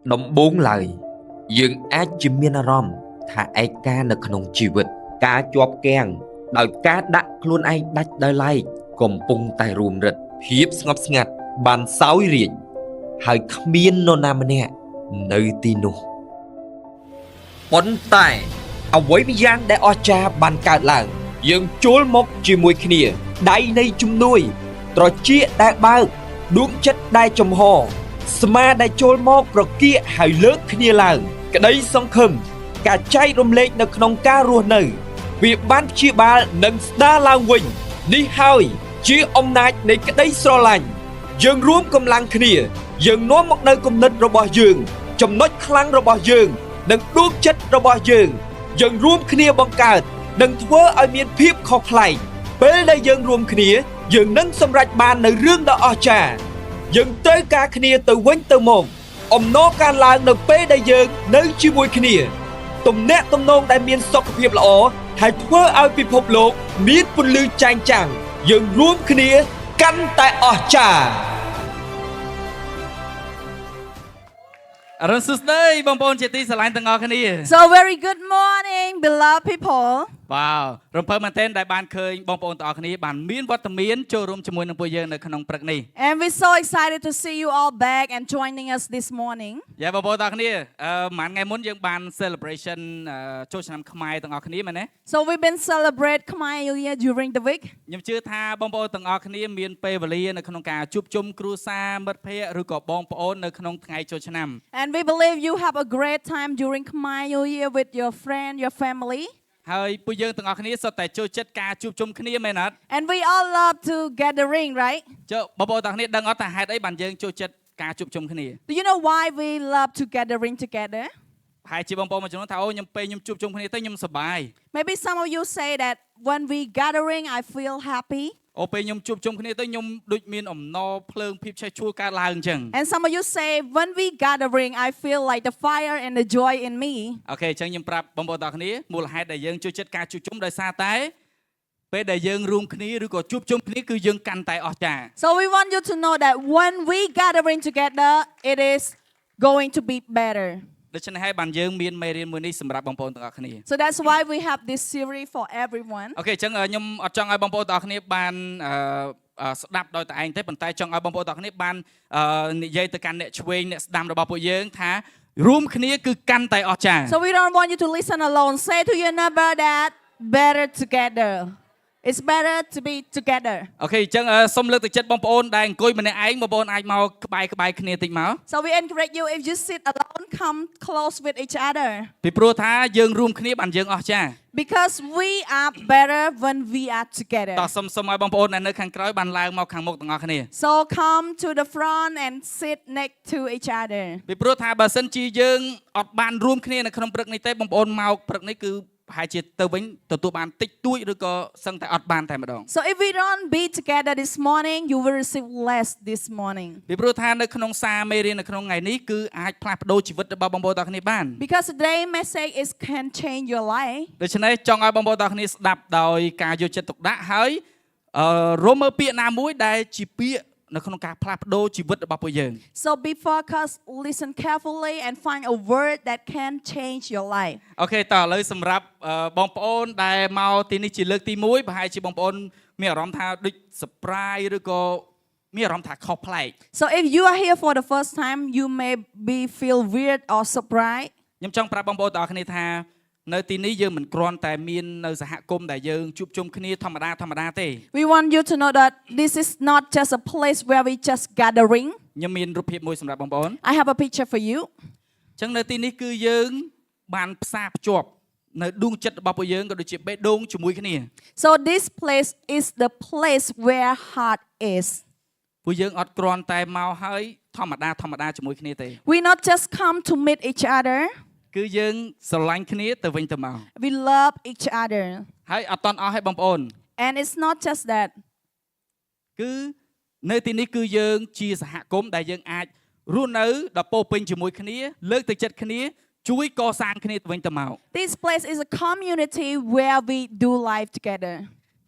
ដំបូងឡើយយើងអាចជាមានអារម្មណ៍ថាឯកានៅក្នុងជីវិតការជាប់គាំងដោយការដាក់ខ្លួនឯងដាច់ដោយឡែកកំពុងតែរួមរិទ្ធភាពស្ងប់ស្ងាត់បានសោយរាជ្យហើយគ្មាននរណាម្នាក់នៅទីនោះប៉ុន្តែអ្វីម្យ៉ាងដែលអស្ចារ្យបានកើតឡើងយើងជួលមកជាមួយគ្នាដៃនៃជំនួយត្រចៀកដែលបើកដួងចិត្តដែលចំហស្មាដែលចូលមកប្រគៀកហើយលើកគ្នាឡើងក្តីសង្ឃឹមការចែករំលែកនៅក្នុងការរស់នៅវាបានព្យាបាលនិងស្ដារឡើងវិញនេះហើយជាអំណាចនៃក្តីស្រឡាញ់យើងរួមកម្លាំងគ្នាយើងនាំមកនៅគំនិតរបស់យើងចំណុចខ្លាំងរបស់យើងនិងដួងចិត្តរបស់យើងរួមគ្នាបង្កើតនិងធ្វើឲ្យមានភាពខុសប្លែកពេលដែលយើងរួមគ្នាយើងនឹងសម្រេចបាននៅរឿងដ៏អស្ចារ្យយើងត្រូវការគ្នាទៅវិញទៅមកអំណរការឡើងនៅពេលដែលយើងនៅជាមួយគ្នាទំនាក់ទំនងដែលមានសុខភាពល្អហើយធ្វើឲ្យពិភពលោកមានពន្លឺចែងចាំងយើងរួមគ្នាកាន់តែអស្ចារ្យ So very good morning, beloved people. បាទរំភើបមែនទែនដែលបានឃើញបងប្អូនទាំងអស់គ្នាបានមានវត្តមានចូលរួមជាមួយនឹងពួកយើងនៅក្នុងព្រឹកនេះ And we're so excited to see you all back and joining us this morning. យ៉ាបងប្អូនទាំងអស់គ្នាមួយថ្ងៃមុនយើងបាន celebration ចូលឆ្នាំខ្មែរទាំងអស់គ្នាមែនទេ So we've been celebrate Khmer New Year during the week. ខ្ញុំជឿថាបងប្អូនទាំងអស់គ្នាមានពេលវេលានៅក្នុងការជួបជុំគ្រួសារមិត្តភ័ក្តិឬក៏បងប្អូននៅក្នុងថ្ងៃចូលឆ្នាំ And we believe you have a great time during Khmer New Year with your friend, your family. ហើយពួកយើងទាំងអស់គ្នាសុទ្ធតែចូលចិត្តការជួបជុំគ្នាមែនអត់ And we all love to gathering, right? ចុះបងប្អូនទាំងអស់គ្នាដឹងអត់ថាហេតុអីបានយើងចូលចិត្តការជួបជុំគ្នា Do you know why we love to gathering together? ហើយជាបងប្អូនមួយចំនួនថាអូខ្ញុំពេលខ្ញុំជួបជុំគ្នាទៅខ្ញុំសប្បាយ Maybe some of you say that when we gathering I feel happy. អូពេលខ្ញុំជួបជុំគ្នាទៅខ្ញុំដូចមានអំណរភ្លើងភាពឆេះឆួលកើតឡើងអញ្ចឹង And some of you say when we gathering I feel like the fire and the joy in me. អូខេអញ្ចឹងខ្ញុំប្រាប់បងប្អូនទាំងគ្នាមូលហេតុដែលយើងចូលចិត្តការជួបជុំដោយសារតែពេលដែលយើងរួមគ្នាឬក៏ជួបជុំគ្នាគឺយើងកាន់តែអស្ចារ្យ So we want you to know that when we gathering together it is going to be better. ដូច្នេះហើយបានយើងមានមេរៀនមួយនេះសម្រាប់បងប្អូនទាំងអស់គ្នា So that's why we have this series for everyone. អូខេអញ្ចឹងខ្ញុំអត់ចង់ឲ្យបងប្អូនទាំងអស់គ្នាបានស្ដាប់ដោយតែឯងទេប៉ុន្តែចង់ឲ្យបងប្អូនទាំងអស់គ្នាបាននិយាយទៅកាន់អ្នកឆ្វេងអ្នកស្ដាំរបស់ពួកយើងថារួមគ្នាគឺកាន់តែអស្ចារ្យ So we don't want you to listen alone. Say to your neighbor that better together. It's better to be together. អូខេអញ្ចឹងសូមលើកទឹកចិត្តបងប្អូនដែលអង្គុយម្នាក់ឯងបងប្អូនអាចមកក្បែរគ្នាតិចមក So we encourage you if you sit alone come close with each other. ពីព្រោះថាយើងរួមគ្នាបានយើងអស្ចារ្យ Because we are better when we are together. តោះសូមឲ្យបងប្អូនដែលនៅខាងក្រោយបានឡើងមកខាងមុខទាំងអស់គ្នា So come to the front and sit next to each other. ពីព្រោះថាបើសិនជាយើងអត់បានរួមគ្នានៅក្នុងព្រឹកនេះទេបងប្អូនមកព្រឹកនេះគឺប្រហែលជាទៅវិញទទួលបានតិចតួចឬក៏សឹងតែអត់បានតែម្ដង So if we don't be together this morning, you will receive less this morning. ពីព្រោះថានៅក្នុងសារមេរៀននៅក្នុងថ្ងៃនេះគឺអាចផ្លាស់ប្ដូរជីវិតរបស់បងប្អូនទាំងគ្នាបាន Because today's message is can change your life. ដូច្នេះចង់ឲ្យបងប្អូនទាំងគ្នាស្ដាប់ដោយការយកចិត្តទុកដាក់ហើយរួមមើលពាក្យណាមួយដែលជាពាក្យនៅក្នុងការផ្លាស់ប្ដូរជីវិតរបស់ពួកយើង So be focused, listen carefully and find a word that can change your life. អូខេតោះឥឡូវសម្រាប់បងប្អូនដែលមកទីនេះជាលើកទី1ប្រហែលជាបងប្អូនមានអារម្មណ៍ថាដូច surprise ឬក៏មានអារម្មណ៍ថាខុសប្លែក So if you are here for the first time, you may be feel weird or surprised. ខ្ញុំចង់ប្រាប់បងប្អូនទាំងអស់គ្នាថានៅទីនេះយើងមិនគ្រាន់តែមាននៅសហគមន៍ដែលយើងជួបជុំគ្នាធម្មតាទេ We want you to know that this is not just a place where we just gathering. ខ្ញុំមានរូបភាពមួយសម្រាប់បងប្អូន I have a picture for you. អញ្ចឹងនៅទីនេះគឺយើងបានផ្សារភ្ជាប់នៅដួងចិត្តរបស់ពួកយើងក៏ដូចជាបេះដូងជាមួយគ្នា So this place is the place where heart is. ពួកយើងអត់គ្រាន់តែមកហើយធម្មតាជាមួយគ្នាទេ We not just come to meet each other. គឺយើងស្រឡាញ់គ្នាទៅវិញទៅមក We love each other. ហើយអត់តន់អស់ឲ្យបងប្អូន And it's not just that. គឺនៅទីនេះគឺយើងជាសហគមន៍ដែលយើងអាចរស់នៅដល់ពោរពេញជាមួយគ្នាលើកទឹកចិត្តគ្នាជួយកសាងគ្នាទៅវិញទៅមក This place is a community where we do life together.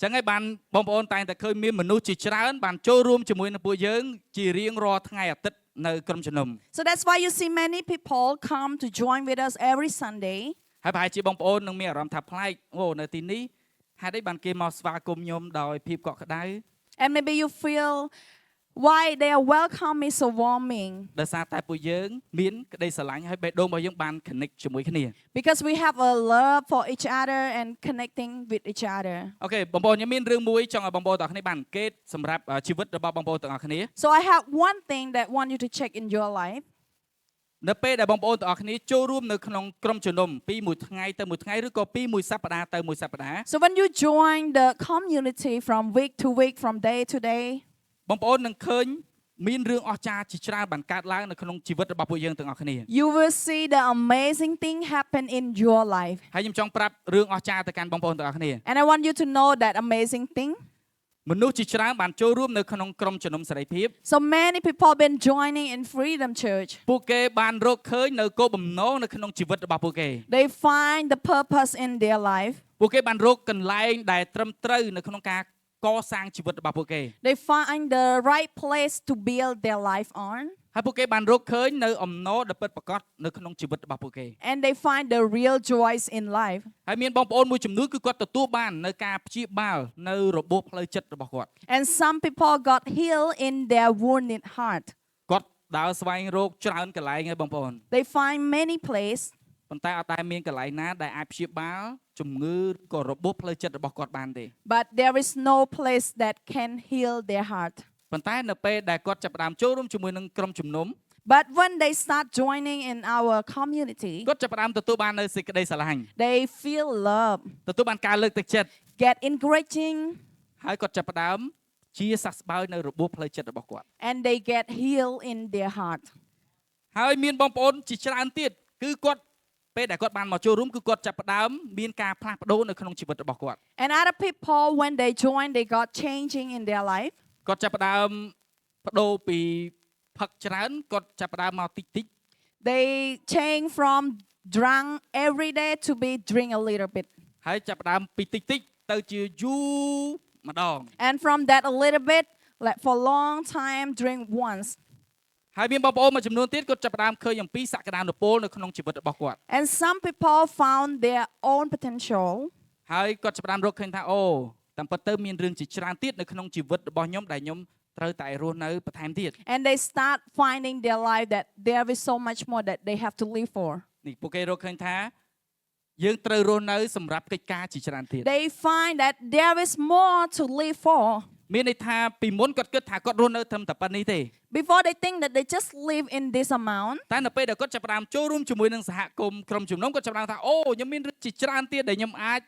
ចឹងហើយបានបងប្អូនតែងតែឃើញមានមនុស្សជាច្រើនបានចូលរួមជាមួយនឹងពួកយើងជារៀងរាល់ថ្ងៃអាទិត្យ នៅក្រុមជំនុំ So that's why you see many people come to join with us every Sunday. ហើយប្រហែលជាបងប្អូននឹងមានអារម្មណ៍ថាប្លែកអូនៅទីនេះហេតុអីបានគេមកស្វាគមន៍ខ្ញុំដោយភាពកក់ក្ដៅ And maybe you feel why their welcome is so warming. ដោយសារតែពួកយើងមានក្តីស្រឡាញ់ហើយបេះដូងរបស់យើងបាន connect ជាមួយគ្នា Because we have a love for each other and connecting with each other. អូខេបងប្អូនខ្ញុំមានរឿងមួយចង់ឲ្យបងប្អូនទាំងអស់គ្នាបានអង្កេតសម្រាប់ជីវិតរបស់បងប្អូនទាំងអស់គ្នា So I have one thing that I want you to check in your life. នៅពេលដែលបងប្អូនទាំងអស់គ្នាចូលរួមនៅក្នុងក្រុមជំនុំពីមួយថ្ងៃទៅមួយថ្ងៃឬក៏ពីមួយសប្តាហ៍ទៅមួយសប្តាហ៍ So when you join the community from week to week, from day to day, បងប្អូននឹងឃើញមានរឿងអស្ចារ្យជាច្រើនបានកើតឡើងនៅក្នុងជីវិតរបស់ពួកយើងទាំងអស់គ្នា you will see the amazing thing happen in your life. ហើយខ្ញុំចង់ប្រាប់រឿងអស្ចារ្យទៅកាន់បងប្អូនទាំងអស់គ្នា And I want you to know that amazing thing. មនុស្សជាច្រើនបានចូលរួមនៅក្នុងក្រុមជំនុំសេរីភាព So many people have been joining in Freedom Church. ពួកគេបានរកឃើញនៅគោលបំណងនៅក្នុងជីវិតរបស់ពួកគេ They find the purpose in their life. ពួកគេបានរកកន្លែងដែលត្រឹមត្រូវនៅក្នុងការកសាងជីវិតរបស់ពួកគេ They find the right place to build their life on. ហើយពួកគេបានរកឃើញនៅអំណរដ៏ពិតប្រាកដនៅក្នុងជីវិតរបស់ពួកគេ And they find the real joys in life. ហើយមានបងប្អូនមួយចំនួនគឺគាត់ទទួលបាននៅការព្យាបាលនៅរបួសផ្លូវចិត្តរបស់គាត់ And some people got healed in their wounded heart. គាត់ដើរស្វែងរកច្រើនកន្លែងហើយបងប្អូន They find many places, ប៉ុន្តែអត់តែមានកន្លែងណាដែលអាចព្យាបាលជំងឺក៏របួសផ្លូវចិត្តរបស់គាត់បានទេ but there is no place that can heal their heart. ប៉ុន្តែនៅពេលដែលគាត់ចាប់ផ្ដើមចូលរួមជាមួយនឹងក្រុមជំនុំ But when they start joining in our community, គាត់ចាប់ផ្ដើមទទួលបាននៅសេចក្តីស្រឡាញ់ they feel love, ទទួលបានការលើកទឹកចិត្ត get encouraging, ហើយគាត់ចាប់ផ្ដើមជាសះស្បើយនៅរបួសផ្លូវចិត្តរបស់គាត់ and they get healed in their heart. ហើយមានបងប្អូនជាច្រើនទៀតគឺគាត់ពេលដែលគាត់បានមកចូលរួមគឺគាត់ចាប់ផ្ដើមមានការផ្លាស់ប្ដូរនៅក្នុងជីវិតរបស់គាត់ And other people, when they join, they got changing in their life. គាត់ចាប់ផ្ដើមប្ដូរពីផឹកច្រើនគាត់ចាប់ផ្ដើមមកតិចតិច They change from drunk every day to be drink a little bit. ហើយចាប់ផ្ដើមពីតិចតិចទៅជាយូរម្ដង And from that a little bit, like for long time, drink once. ហើយមានបងប្អូនមួយចំនួនទៀតគាត់ចាប់ផ្ដើមឃើញអំពីសក្តានុពលនៅក្នុងជីវិតរបស់គាត់ And some people found their own potential. ហើយគាត់ចាប់ផ្ដើមរកឃើញថាអូតាមពិតទៅមានរឿងជាច្រើនទៀតនៅក្នុងជីវិតរបស់ខ្ញុំដែលខ្ញុំត្រូវតែរស់នៅបន្ថែមទៀត And they start finding their life that there is so much more that they have to live for. នេះពួកគេរកឃើញថាយើងត្រូវរស់នៅសម្រាប់កិច្ចការជាច្រើនទៀត They find that there is more to live for. មានន័យថាពីមុនគាត់គិតថាគាត់រស់នៅត្រឹមតែប៉ុណ្្នេះទេ Before they think that they just live in this amount. តែនៅពេលដែលគាត់ចាប់ផ្ដើមចូលរួមជាមួយនឹងសហគមន៍ក្រុមជំនុំគាត់ចាប់ផ្ដើមថាអូខ្ញុំមានរឿងជាច្រើនទៀតដែលខ្ញុំអាច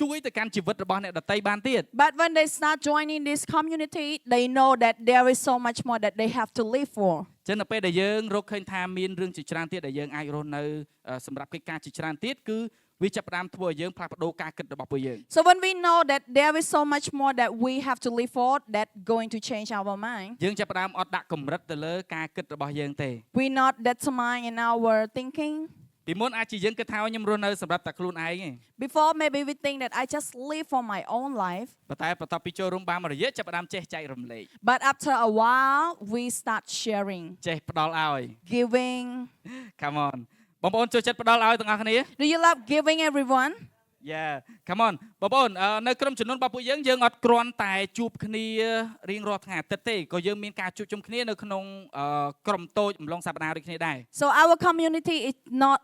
ជួយទៅកាន់ជីវិតរបស់អ្នកដទៃបានទៀត But when they start joining this community, they know that there is so much more that they have to live for. ចឹងនៅពេលដែលយើងរកឃើញថាមានរឿងជាច្រើនទៀតដែលយើងអាចរស់នៅសម្រាប់កិច្ចការជាច្រើនទៀតគឺវាចាប់ផ្ដើមធ្វើឲ្យយើងផ្លាស់ប្ដូរការគិតរបស់ពួកយើង So when we know that there is so much more that we have to live for, that going to change our mind. យើងចាប់ផ្ដើមអត់ដាក់កម្រិតទៅលើការគិតរបស់យើងទេ We not determine in our thinking. ពីមុនអាចជាយើងគិតថាខ្ញុំរស់នៅសម្រាប់តែខ្លួនឯងទេ Before maybe we think that I just live for my own life. ប៉ុន្តែបន្ទាប់ពីចូលរួមបានមួយរយៈចាប់ផ្ដើមចេះចែករំលែក But after a while, we start sharing, ចេះផ្ដល់ឲ្យ giving. Come on បងប្អូនចូលចិត្តផ្ដល់ឲ្យទាំងអស់គ្នា Do you love giving, everyone? Yeah come on បងប្អូននៅក្រុមជំនុំរបស់ពួកយើងអត់គ្រាន់តែជួបគ្នារៀងរាល់ថ្ងៃអាទិត្យទេក៏យើងមានការជួបជុំគ្នានៅក្នុងក្រុមតូចអំឡុងសប្តាហ៍ដូចគ្នាដែរ So our community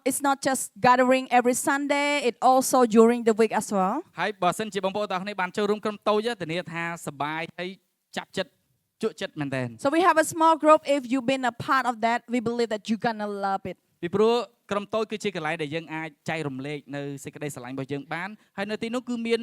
is not just gathering every Sunday, it also during the week as well. ហើយបើសិនជាបងប្អូនទាំងអស់គ្នាបានចូលរួមក្រុមតូចធានាថាសប្បាយហើយចាប់ចិត្តជក់ចិត្តមែនតើ So we have a small group. If you've been a part of that, we believe that you're gonna love it. ពីព្រោះក្រុមតូចគឺជាកន្លែងដែលយើងអាចចែករំលែកនៅសេចក្តីស្រឡាញ់របស់យើងបានហើយនៅទីនោះគឺមាន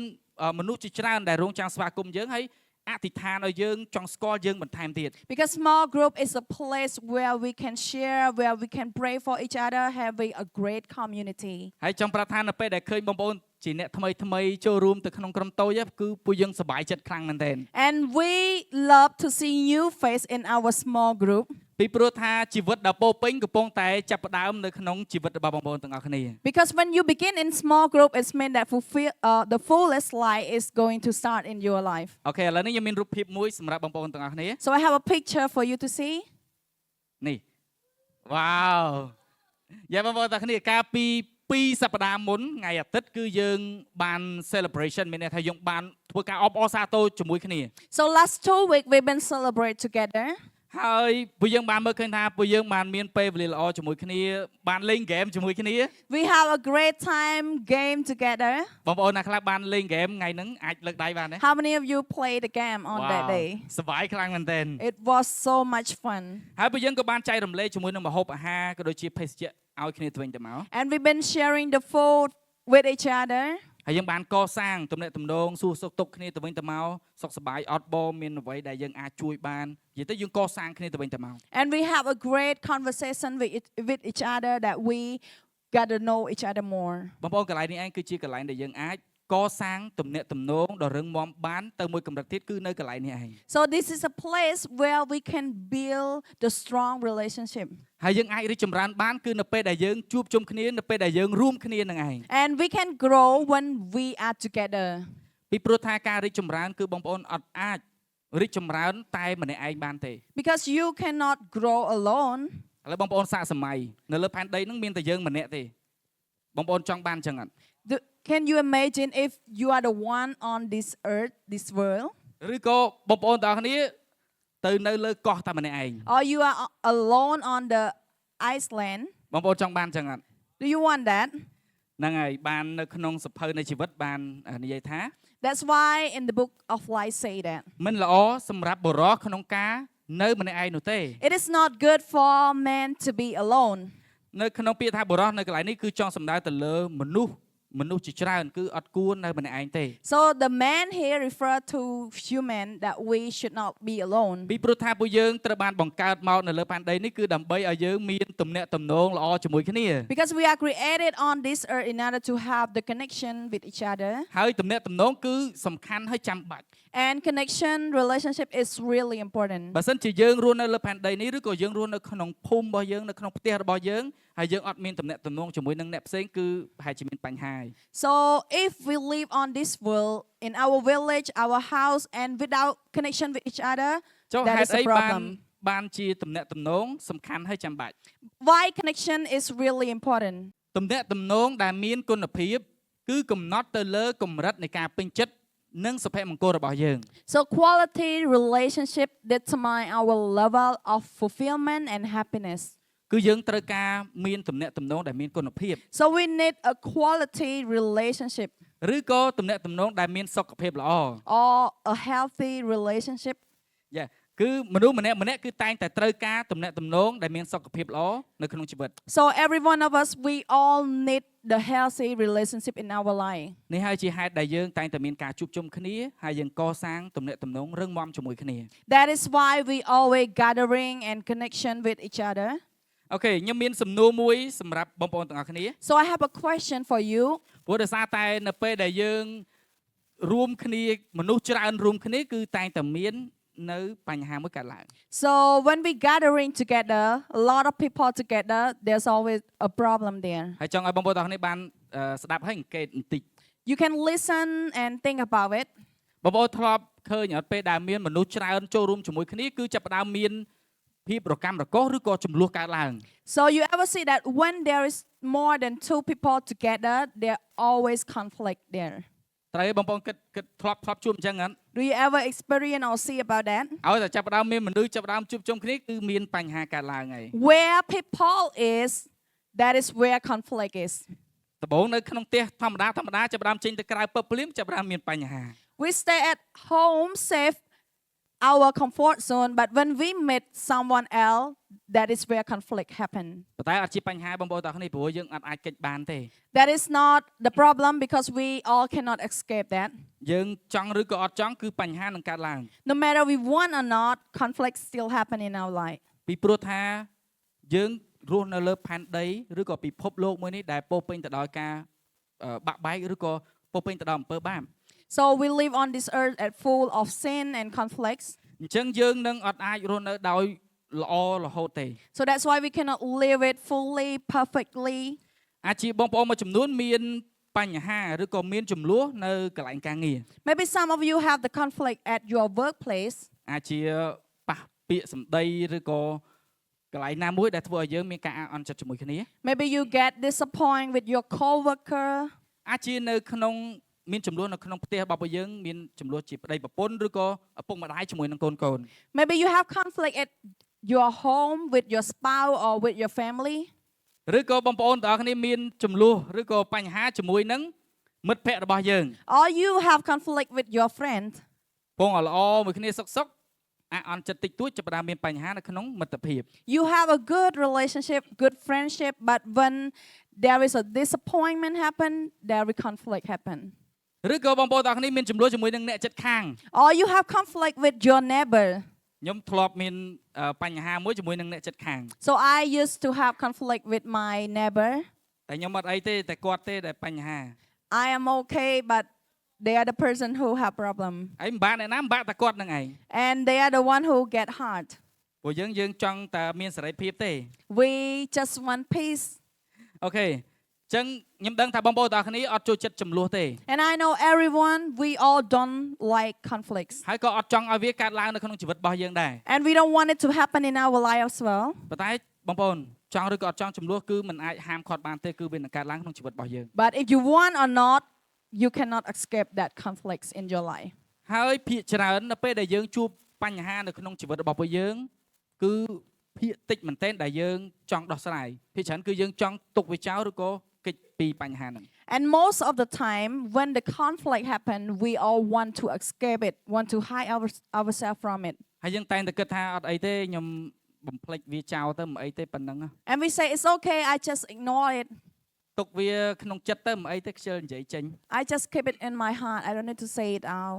មនុស្សជាច្រើនដែលរងចាំស្វាគមន៍យើងហើយអធិដ្ឋានឲ្យយើងចង់ស្គាល់យើងបន្ថែមទៀត Because small group is a place where we can share, where we can pray for each other, having a great community. ហើយចង់ប្រាប់ថានៅពេលដែលឃើញបងប្អូនជាអ្នកថ្មីចូលរួមទៅក្នុងក្រុមតូចគឺពួកយើងសប្បាយចិត្តខ្លាំងមែនទែន And we love to see new face in our small group. ពីព្រោះថាជីវិតដ៏ពោពេញកំពុងតែចាប់ផ្ដើមនៅក្នុងជីវិតរបស់បងប្អូនទាំងអស់គ្នា Because when you begin in small group, it's meant that the fullest life is going to start in your life. អូខេឥឡូវនេះខ្ញុំមានរូបភាពមួយសម្រាប់បងប្អូនទាំងអស់គ្នា So I have a picture for you to see. នេះវ៉ាវយ៉ាបងប្អូនទាំងគ្នាកាលពី2សប្តាហ៍មុនថ្ងៃអាទិត្យគឺយើងបាន celebration មានន័យថាយើងបានធ្វើការអបអរសាទរជាមួយគ្នា So last 2 weeks we've been celebrate together. ហើយពួកយើងបានមើលឃើញថាពួកយើងបានមានពេលវេលាល្អជាមួយគ្នាបានលេងហ្គេមជាមួយគ្នា We have a great time game together. បងប្អូនណាខ្លះបានលេងហ្គេមថ្ងៃហ្នឹងអាចលើកដៃបានទេ How many of you played the game on that day? សប្បាយខ្លាំងមែនទែន It was so much fun. ហើយពួកយើងក៏បានចែករំលែកជាមួយនឹងម្ហូបអាហារក៏ដូចជាភេសជ្ជៈឲ្យគ្នាទៅវិញទៅមក And we've been sharing the food with each other. ហើយយើងបានកសាងទំនាក់ទំនងសួរសុខទុក្ខគ្នាទៅវិញទៅមកសុខសប្បាយអត់បងមានអ្វីដែលយើងអាចជួយបាននិយាយទៅយើងកសាងគ្នាទៅវិញទៅមក And we have a great conversation with each other that we got to know each other more. បងប្អូនកន្លែងនេះឯងគឺជាកន្លែងដែលយើងអាចកសាងទំនាក់ទំនងដ៏រឹងមាំបានទៅមួយកម្រិតទៀតគឺនៅកន្លែងនេះឯង So this is a place where we can build the strong relationship. ហើយយើងអាចរីកចម្រើនបានគឺនៅពេលដែលយើងជួបជុំគ្នានៅពេលដែលយើងរួមគ្នានឹងឯង And we can grow when we are together. ពីព្រោះថាការរីកចម្រើនគឺបងប្អូនអត់អាចរីកចម្រើនតែម្នាក់ឯងបានទេ Because you cannot grow alone. ឥឡូវបងប្អូនសាកសម័យនៅលើផែនដីហ្នឹងមានតែយើងម្នាក់ទេបងប្អូនចង់បានអញ្ចឹងអត់ Can you imagine if you are the one on this earth, this world? ឬក៏បងប្អូនទាំងអស់គ្នាទៅនៅលើកោះតែម្នាក់ឯង Or you are alone on the Iceland? បងប្អូនចង់បានអញ្ចឹងអត់ Do you want that? ហ្នឹងហើយបាននៅក្នុងសភៅនៃជីវិតបាននិយាយថា That's why in the book of life say that. មិនល្អសម្រាប់បុរសក្នុងការនៅម្នាក់ឯងនោះទេ It is not good for men to be alone. នៅក្នុងពាក្យថាបុរសនៅកន្លែងនេះគឺចង់សំដៅទៅលើមនុស្សជាច្រើនគឺអត់គួរនៅម្នាក់ឯងទេ So the man here refer to human that we should not be alone. ពីព្រោះថាពួកយើងត្រូវបានបង្កើតមកនៅលើផែនដីនេះគឺដើម្បីឲ្យយើងមានទំនាក់ទំនងល្អជាមួយគ្នា Because we are created on this earth in order to have the connection with each other. ហើយទំនាក់ទំនងគឺសំខាន់ហើយចាំបាច់ And connection relationship is really important. បើសិនជាយើងរស់នៅលើផែនដីនេះឬក៏យើងរស់នៅក្នុងភូមិរបស់យើងនៅក្នុងផ្ទះរបស់យើងហើយយើងអត់មានទំនាក់ទំនងជាមួយនឹងអ្នកផ្សេងគឺប្រហែលជាមានបញ្ហាហើយ So if we live on this world in our village, our house and without connection with each other, ចុះ that ហេ is តុអី a problem. បានជាទំនាក់ទំនងសំខាន់ហើយចាំបាច់ Why connection is really important? ទំនាក់ទំនងដែលមានគុណភាពគឺកំណត់ទៅលើកម្រិតនៃការពេញចិត្តនិងសុភមង្គលរបស់យើង So quality relationship determine our level of fulfillment and happiness. គឺយើងត្រូវការមានទំនាក់ទំនងដែលមានគុណភាព So we need a quality relationship ឬក៏ទំនាក់ទំនងដែលមានសុខភាពល្អ or a healthy relationship. យ៉ាគឺមនុស្សម្នាក់គឺតែងតែត្រូវការទំនាក់ទំនងដែលមានសុខភាពល្អនៅក្នុងជីវិត So every one of us, we all need the healthy relationship in our life. នេះហើយជាហេតុដែលយើងតែងតែមានការជួបជុំគ្នាហើយយើងកសាងទំនាក់ទំនងរឹងមាំជាមួយគ្នា That is why we always gathering and connection with each other. អូខេខ្ញុំមានសំណួរមួយសម្រាប់បងប្អូនទាំងអស់គ្នា So I have a question for you. ព្រោះដោយសារតែនៅពេលដែលយើងរួមគ្នាមនុស្សច្រើនរួមគ្នាគឺតែងតែមាននៅបញ្ហាមួយកើតឡើង So when we gathering together, a lot of people together, there's always a problem there. ហើយចង់ឲ្យបងប្អូនទាំងអស់គ្នាបានស្ដាប់ហើយអង្កេតបន្តិច You can listen and think about it. បងប្អូនធ្លាប់ឃើញអត់ពេលដែលមានមនុស្សច្រើនចូលរួមជាមួយគ្នាគឺចាប់ផ្ដើមមានភាពរកាំរកូសឬក៏ចំនួនកើតឡើង So you ever see that when there is more than 2 people together, there always conflict there. ត្រូវបងប្អូនគិតធ្លាប់ជួបអញ្ចឹងហ្នឹង Do you ever experience or see about that? ឲ្យតែចាប់ផ្ដើមមានមនុស្សចាប់ផ្ដើមជួបជុំគ្នាគឺមានបញ្ហាកើតឡើងហើយ Where people is, that is where conflict is. ដំបូងនៅក្នុងផ្ទះធម្មតាចាប់ផ្ដើមចេញទៅក្រៅពឹបភ្លាមចាប់ផ្ដើមមានបញ្ហា We stay at home, safe our comfort zone, but when we meet someone else, that is where conflict happen. ប៉ុន្តែអត់ជាបញ្ហាបងប្អូនទាំងគ្នាព្រោះយើងអត់អាចគេចបានទេ That is not the problem because we all cannot escape that. យើងចង់ឬក៏អត់ចង់គឺបញ្ហានឹងកើតឡើង No matter we want or not, conflict still happen in our life. ពីព្រោះថាយើងរស់នៅលើផែនដីឬក៏ពិភពលោកមួយនេះដែលពោរពេញទៅដោយការបាក់បែកឬក៏ពោរពេញទៅដោយអំពើបាប So we live on this earth at full of sin and conflicts. អញ្ចឹងយើងនឹងអត់អាចរស់នៅដោយល្អរហូតទេ So that's why we cannot live it fully, perfectly. អាចជាបងប្អូនមួយចំនួនមានបញ្ហាឬក៏មានចំនួននៅកន្លែងការងារ Maybe some of you have the conflict at your workplace. អាចជាប៉ះពាក្យសម្ដីឬក៏ កន្លែងណាមួយដែលធ្វើឲ្យយើងមានការអាក់អន់ចិត្តជាមួយគ្នា Maybe you get disappointed with your coworker. អាចជានៅក្នុងមានចំនួននៅក្នុងផ្ទះរបស់ពួកយើងមានចំនួនជាប្តីប្រពន្ធឬក៏ឪពុកម្ដាយជាមួយនឹងកូន Maybe you have conflict at your home with your spouse or with your family. ឬក៏បងប្អូនទាំងអស់គ្នាមានចំនួនឬក៏បញ្ហាជាមួយនឹងមិត្តភ័ក្តិរបស់យើង Or you have conflict with your friend. ពងល្អមួយគ្នាសុកអាក់អន់ចិត្តតិចតួចចាប់ផ្ដើមមានបញ្ហានៅក្នុងមិត្តភាព You have a good relationship, good friendship, but when there is a disappointment happen, there will conflict happen. ឬក៏បងប្អូនទាំងអស់គ្នាមានចំនួនជាមួយនឹងអ្នកជិតខាង Or you have conflict with your neighbor. ខ្ញុំធ្លាប់មានបញ្ហាមួយជាមួយនឹងអ្នកជិតខាង So I used to have conflict with my neighbor. តែខ្ញុំអត់អីទេតែគាត់ទេដែលបញ្ហា I am okay, but they are the person who have problem. ហើយមិនបាក់អ្នកណាមិនបាក់តែគាត់នឹងឯង And they are the one who get hurt. ព្រោះយើងចង់តែមានសេរីភាពទេ We just want peace. អូខេអញ្ចឹងខ្ញុំដឹងថាបងប្អូនទាំងអស់គ្នាអត់ចូលចិត្តចំនួនទេ And I know everyone, we all don't like conflicts. ហើយក៏អត់ចង់ឲ្យវាកើតឡើងនៅក្នុងជីវិតរបស់យើងដែរ And we don't want it to happen in our life as well. ប៉ុន្តែបងប្អូនចង់ឬក៏អត់ចង់ចំនួនគឺมันអាចហាមឃាត់បានទេគឺវានឹងកើតឡើងក្នុងជីវិតរបស់យើង But if you want or not, you cannot escape that conflicts in your life. ហើយភាគច្រើននៅពេលដែលយើងជួបបញ្ហានៅក្នុងជីវិតរបស់ពួកយើងគឺភាគតិចមែនទែនដែលយើងចង់ដោះស្រាយភាគច្រើនគឺយើងចង់ទុកវាចោលឬក៏គេចពីបញ្ហាហ្នឹង And most of the time, when the conflict happen, we all want to escape it, want to hide ourselves from it. ហើយយើងតែងតែគិតថាអត់អីទេខ្ញុំបំភ្លេចវាចោលទៅមិនអីទេប៉ុណ្ណឹង And we say, it's okay, I just ignore it. ទុកវាក្នុងចិត្តទៅមិនអីទេខ្ជិលនិយាយចេញ I just keep it in my heart. I don't need to say it out.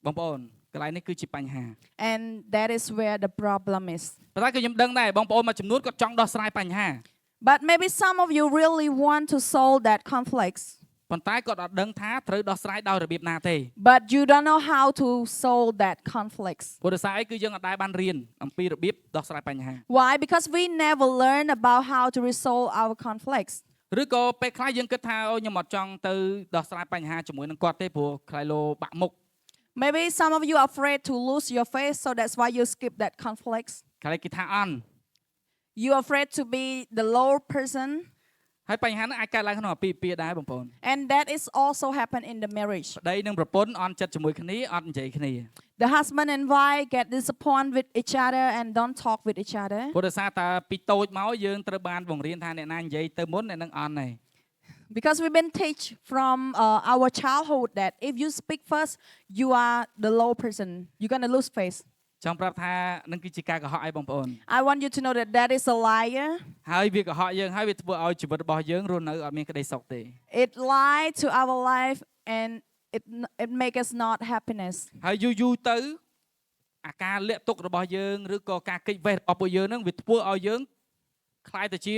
បងប្អូនកន្លែងនេះគឺជាបញ្ហា And that is where the problem is. ប៉ុន្តែក៏ខ្ញុំដឹងដែរបងប្អូនមួយចំនួនក៏ចង់ដោះស្រាយបញ្ហា But maybe some of you really want to solve that conflicts. ប៉ុន្តែគាត់អត់ដឹងថាត្រូវដោះស្រាយដោយរបៀបណាទេ But you don't know how to solve that conflicts. ព្រោះដោយសារអីគឺយើងអត់ដែលបានរៀនអំពីរបៀបដោះស្រាយបញ្ហា Why? Because we never learn about how to resolve our conflicts. ឬក៏ពេលខ្លះយើងគិតថាអូខ្ញុំអត់ចង់ទៅដោះស្រាយបញ្ហាជាមួយនឹងគាត់ទេព្រោះខ្លាយលោបាក់មុខ Maybe some of you are afraid to lose your face, so that's why you skip that conflicts. ខ្លាយគេថាអន់ You're afraid to be the low person, ហើយបញ្ហាហ្នឹងអាចកើតឡើងក្នុងអាពាហ៍ពិពាហ៍ដែរបងប្អូន and that is also happen in the marriage. ប្តីនិងប្រពន្ធអន់ចិត្តជាមួយគ្នាអត់និយាយគ្នា The husband and wife get disappointed with each other and don't talk with each other. ព្រោះដោយសារតែពីតូចមកយើងត្រូវបានបង្រៀនថាអ្នកណានិយាយទៅមុនអ្នកនឹងអន់ហើយ Because we've been teach from our childhood that if you speak first, you are the low person. You're gonna lose face. ចង់ប្រាប់ថានឹងគឺជាការកុហកឲ្យបងប្អូន I want you to know that that is a liar. ហើយវាកុហកយើងហើយវាធ្វើឲ្យជីវិតរបស់យើងរស់នៅអត់មានក្តីសុខទេ It lied to our life and it make us not happiness. ហើយយូរទៅអាការលាក់ទុករបស់យើងឬក៏ការគេចវេះរបស់ពួកយើងហ្នឹងវាធ្វើឲ្យយើងคล้ายទៅជា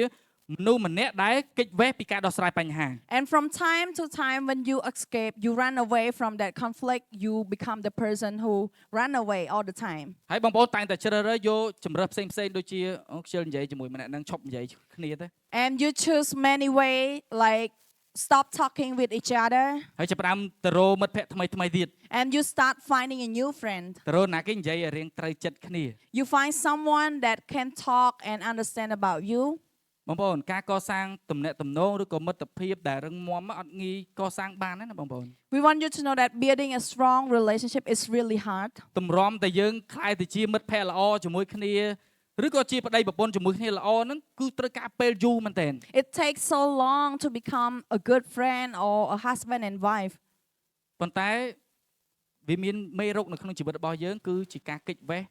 មនុស្សម្នាក់ដែលគេចវេះពីការដោះស្រាយបញ្ហា And from time to time, when you escape, you run away from that conflict, you become the person who run away all the time. ហើយបងប្អូនតែងតែជ្រើសរើសយកជំរើសផ្សេងដូចជាខ្ជិលនិយាយជាមួយម្នាក់ហ្នឹងឈប់និយាយគ្នាទៅ And you choose many way, like stop talking with each other, ហើយចាប់ផ្ដើមទៅរកមិត្តភក្តិថ្មីទៀត and you start finding a new friend. ទៅរកណាគេនិយាយឲ្យរៀងត្រូវចិត្តគ្នា You find someone that can talk and understand about you. បងប្អូនការកសាងទំនាក់ទំនងឬក៏មិត្តភាពដែលរឹងមាំអត់ងាយកសាងបានណាបងប្អូន We want you to know that building a strong relationship is really hard. តម្រាំតែយើងខ្លាយទៅជាមិត្តភក្តិល្អជាមួយគ្នាឬក៏ជាប្តីប្រពន្ធជាមួយគ្នាល្អហ្នឹងគឺត្រូវការពេលយូរមែនទែន It takes so long to become a good friend or a husband and wife. ប៉ុន្តែវាមានមេរោគនៅក្នុងជីវិតរបស់យើងគឺជាការគេចវេះ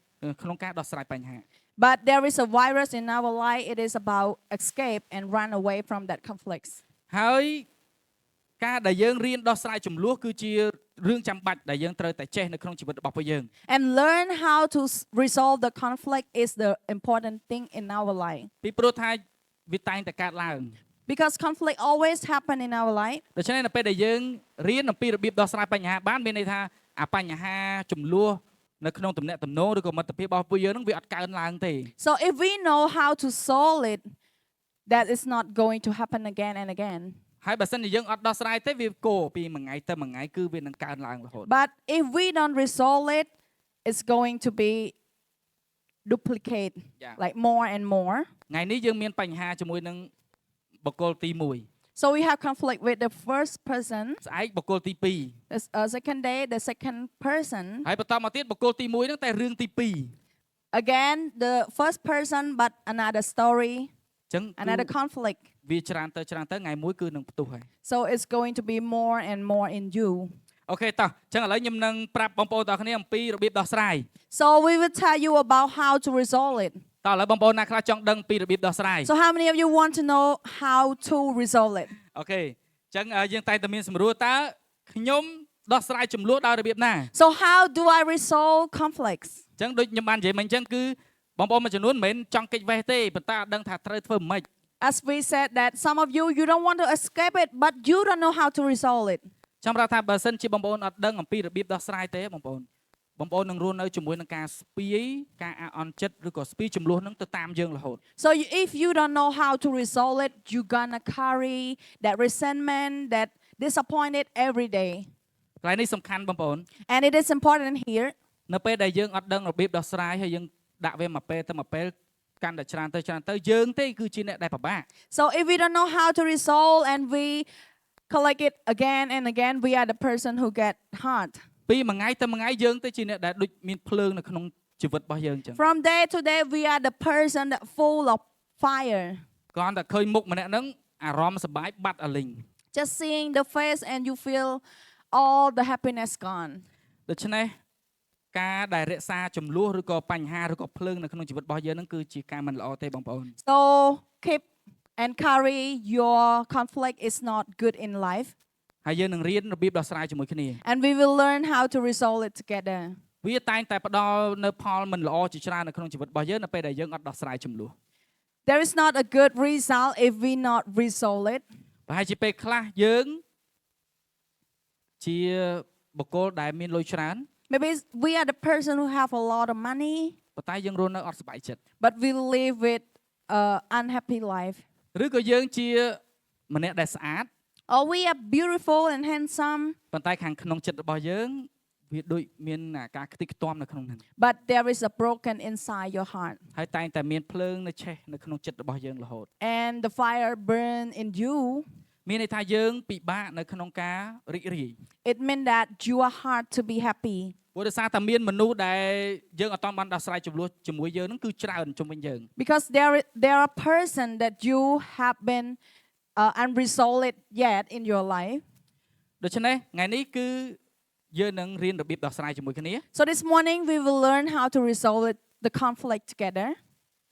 ក្នុងការដោះស្រាយបញ្ហា But there is a virus in our life. It is about escape and run away from that conflicts. ហើយការដែលយើងរៀនដោះស្រាយចំនួនគឺជារឿងចាំបាច់ដែលយើងត្រូវតែចេះនៅក្នុងជីវិតរបស់ពួកយើង And learn how to resolve the conflict is the important thing in our life. ពីព្រោះថាវាតែងតែកើតឡើង Because conflict always happen in our life. ដូច្នេះនៅពេលដែលយើងរៀនអំពីរបៀបដោះស្រាយបញ្ហាបានមានន័យថាអាបញ្ហាចំនួននៅក្នុងទំនាក់ទំនងឬក៏មិត្តភាពរបស់ពួកយើងនឹងវាអត់កើនឡើងទេ So if we know how to solve it, that is not going to happen again and again. ហើយបើសិនជាយើងអត់ដោះស្រាយទេវាគោពីមួយថ្ងៃទៅមួយថ្ងៃគឺវានឹងកើនឡើងរហូត But if we don't resolve it, it's going to be duplicate Yeah. like more and more. ថ្ងៃនេះយើងមានបញ្ហាជាមួយនឹងបុគ្គលទី1 So we have conflict with the first person. ស្អែកបុគ្គលទី The second day, the second person. 2ហើយបន្តមកទៀតបុគ្គលទី1ហ្នឹងតែរឿងទី2 Again, the first person, but another story, អញ្ចឹង another conflict. វាច្រើនទៅថ្ងៃមួយគឺនឹងផ្ទុះហើយ So it's going to be more and more in you. អូខេតោះអញ្ចឹងឥឡូវខ្ញុំនឹងប្រាប់បងប្អូនទាំងអស់គ្នាអំពីរបៀបដោះស្រាយ So we will tell you about how to resolve it. តោះឥឡូវបងប្អូនណាខ្លះចង់ដឹងពីរបៀបដោះស្រាយ So how many of you want to know how to resolve it? អូខេអញ្ចឹងយើងតែងតែមានសម្រួលតើខ្ញុំដោះស្រាយចំនួនដោយរបៀបណា So how do I resolve conflicts? អញ្ចឹងដូចខ្ញុំបាននិយាយមិញអញ្ចឹងគឺបងប្អូនមួយចំនួនមិនមែនចង់គេចវេះទេប៉ុន្តែអត់ដឹងថាត្រូវធ្វើម៉េច As we said that some of you don't want to escape it, but you don't know how to resolve it. ចាំប្រាប់ថាបើសិនជាបងប្អូនអត់ដឹងអំពីរបៀបដោះស្រាយទេបងប្អូននឹងរស់នៅជាមួយនឹងការស្ពាយការអាក់អន់ចិត្តឬក៏ស្ពាយចំនួននឹងទៅតាមយើងរហូត So if you don't know how to resolve it, you're gonna carry that resentment, that disappointed every day. កន្លែងនេះសំខាន់បងប្អូន And it is important here. នៅពេលដែលយើងអត់ដឹងរបៀបដោះស្រាយហើយយើងដាក់វាមួយពេលទៅមួយពេលកាន់តែច្រើនទៅយើងទេគឺជាអ្នកដែលពិបាក So if we don't know how to resolve and we collect it again and again, we are the person who get hurt. ពីមួយថ្ងៃទៅមួយថ្ងៃយើងទៅជាអ្នកដែលដូចមានភ្លើងនៅក្នុងជីវិតរបស់យើងអញ្ចឹង From day to day, we are the person that full of fire. គ្រាន់តែឃើញមុខម្នាក់ហ្នឹងអារម្មណ៍សប្បាយបាត់អលិញ Just seeing the face and you feel all the happiness gone. ដូច្នេះការដែលរក្សាចំនួនឬក៏បញ្ហាឬក៏ភ្លើងនៅក្នុងជីវិតរបស់យើងហ្នឹងគឺជាការមិនល្អទេបងប្អូន So keep and carry your conflict is not good in life. ហើយយើងនឹងរៀនរបៀបដោះស្រាយជាមួយគ្នា And we will learn how to resolve it together. វាតែងតែផ្ដល់នៅផលមិនល្អជាច្រើននៅក្នុងជីវិតរបស់យើងនៅពេលដែលយើងអត់ដោះស្រាយចំនួន There is not a good result if we not resolve it. ប្រហែលជាពេលខ្លះយើងជាបុគ្គលដែលមានលុយច្រើន Maybe we are the person who have a lot of money, ប៉ុន្តែយើងរស់នៅអត់សប្បាយចិត្ត but we live with unhappy life. ឬក៏យើងជាម្នាក់ដែលស្អាត Or we are beautiful and handsome, ប៉ុន្តែខាងក្នុងចិត្តរបស់យើងវាដូចមានការខ្ទេចខ្ទាំនៅក្នុងហ្នឹង but there is a broken inside your heart. ហើយតែងតែមានភ្លើងនៅឆេះនៅក្នុងចិត្តរបស់យើងរហូត And the fire burn in you. មានន័យថាយើងពិបាកនៅក្នុងការរីករាយ It means that you are hard to be happy. ព្រោះដោយសារតែមានមនុស្សដែលយើងអត់ទាន់បានដោះស្រាយចំនួនជាមួយយើងហ្នឹងគឺច្រើនជុំវិញយើង Because there are person that you have been unresolved yet in your life. ដូច្នេះថ្ងៃនេះគឺយើងនឹងរៀនរបៀបដោះស្រាយជាមួយគ្នា So this morning we will learn how to resolve the conflict together.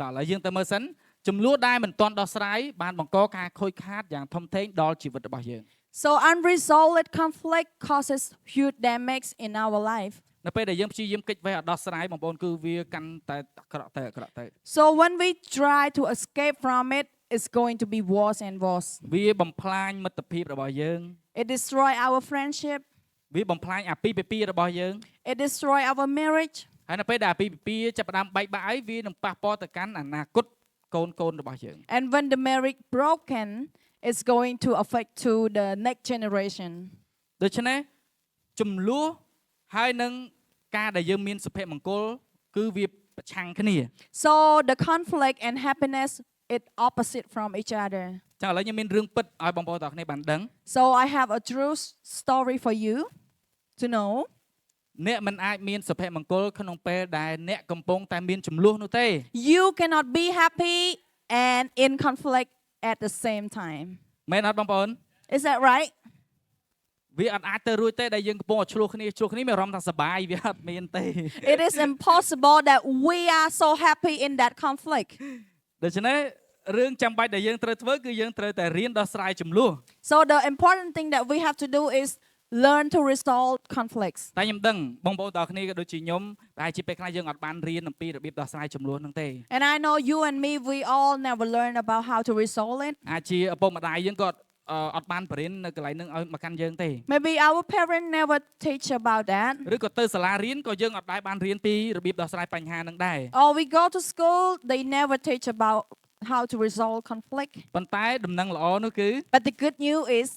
តោះឥឡូវយើងទៅមើលសិនចំនួនដែលមិនទាន់ដោះស្រាយបានបង្កការខូចខាតយ៉ាងធំធេងដល់ជីវិតរបស់យើង So unresolved conflict causes huge damage in our life. នៅពេលដែលយើងព្យាយាមគេចវេះអត់ដោះស្រាយបងប្អូនគឺវាកាន់តែអាក្រក់ទៅ So when we try to escape from it, it's going to be worse and worse. វាបំផ្លាញមិត្តភាពរបស់យើង It destroy our friendship. វាបំផ្លាញអាពាហ៍ពិពាហ៍របស់យើង It destroy our marriage. ហើយនៅពេលដែលអាពាហ៍ពិពាហ៍ចាប់ផ្ដើមបែកបាក់ហើយវានឹងប៉ះពាល់ទៅកាន់អនាគតកូនរបស់យើង And when the marriage broken, it's going to affect to the next generation. ដូច្នេះចំនួនហើយនឹងការដែលយើងមានសុភមង្គលគឺវាប្រឆាំងគ្នា So the conflict and happiness is opposite from each other. ចឹងឥឡូវខ្ញុំមានរឿងពិតឲ្យបងប្អូនទាំងគ្នាបានដឹង So I have a true story for you to know. អ្នកមិនអាចមានសុភមង្គលក្នុងពេលដែលអ្នកកំពុងតែមានចំនួននោះទេ You cannot be happy and in conflict at the same time. មែនអត់បងប្អូន Is that right? វាអត់អាចទៅរួចទេដែលយើងកំពុងតែឆ្លោះគ្នាមានអារម្មណ៍ថាសប្បាយវាអត់មានទេ It is impossible that we are so happy in that conflict. ដូច្នេះរឿងចាំបាច់ដែលយើងត្រូវធ្វើគឺយើងត្រូវតែរៀនដោះស្រាយចំនួន So the important thing that we have to do is learn to resolve conflicts. តែខ្ញុំដឹងបងប្អូនទាំងគ្នាក៏ដូចជាខ្ញុំប្រហែលជាពេលខ្លះយើងអត់បានរៀនអំពីរបៀបដោះស្រាយចំនួនហ្នឹងទេ And I know you and me, we all never learn about how to resolve it. អាចជាឪពុកម្ដាយយើងក៏អត់បានបរិញ្ញានៅកន្លែងហ្នឹងឲ្យមកកាន់យើងទេ Maybe our parents never teach about that. ឬក៏ទៅសាលារៀនក៏យើងអត់ដែរបានរៀនពីរបៀបដោះស្រាយបញ្ហាហ្នឹងដែរ Or we go to school, they never teach about how to resolve conflict. ប៉ុន្តែដំណឹងល្អនោះគឺ But the good news is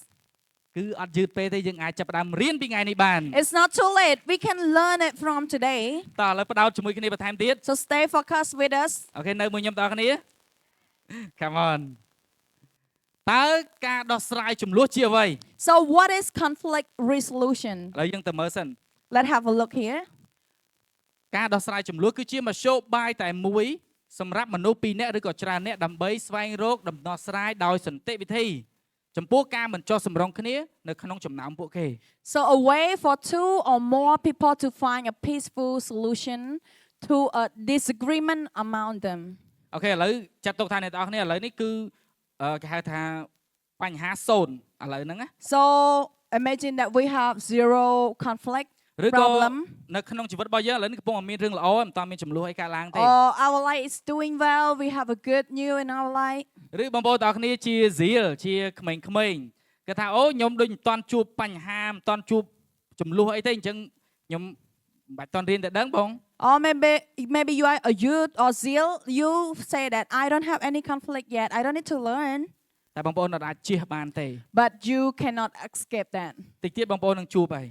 គឺអត់យឺតពេកទេយើងអាចចាប់ផ្ដើមរៀនពីថ្ងៃនេះបាន It's not too late. We can learn it from today. តោះឥឡូវផ្ដោតជាមួយគ្នាបន្ថែមទៀត So stay focused with us. អូខេនៅមួយខ្ញុំបងប្អូនគ្នា Come on តើការដោះស្រាយចំនួនជាអ្វី So what is conflict resolution? ឥឡូវយើងទៅមើលសិន Let's have a look here. ការដោះស្រាយចំនួនគឺជាមធ្យោបាយតែមួយសម្រាប់មនុស្សពីរនាក់ឬក៏ច្រើននាក់ដើម្បីស្វែងរកដំណោះស្រាយដោយសន្តិវិធីចំពោះការមិនចុះសម្រុងគ្នានៅក្នុងចំណោមពួកគេ So a way for two or more people to find a peaceful solution to a disagreement among them. អូខេឥឡូវចាត់ទុកថាអ្នកទាំងអស់គ្នាឥឡូវនេះគឺគេហៅថាបញ្ហា0ឥឡូវហ្នឹងណា So imagine that we have zero conflict ឬក៏ problem. នៅក្នុងជីវិតរបស់យើងឥឡូវនេះកំពុងតែមានរឿងល្អមិនតាន់មានចំនួនអីកើតឡើងទេ Or our life is doing well. We have a good news in our life. ឬបងប្អូនទាំងអស់គ្នាជាហ្ស៊ីលជាក្មេងៗគេថាអូខ្ញុំដូចមិនតាន់ជួបបញ្ហាមិនតាន់ជួបចំនួនអីទេអញ្ចឹងខ្ញុំមិនបាច់តាន់រៀនតែដឹងបង Or maybe you are a youth or zeal. You say that I don't have any conflict yet. I don't need to learn. តែបងប្អូនអាចជៀសបានទេ But you cannot escape that. តិចទៀតបងប្អូននឹងជួបហើយ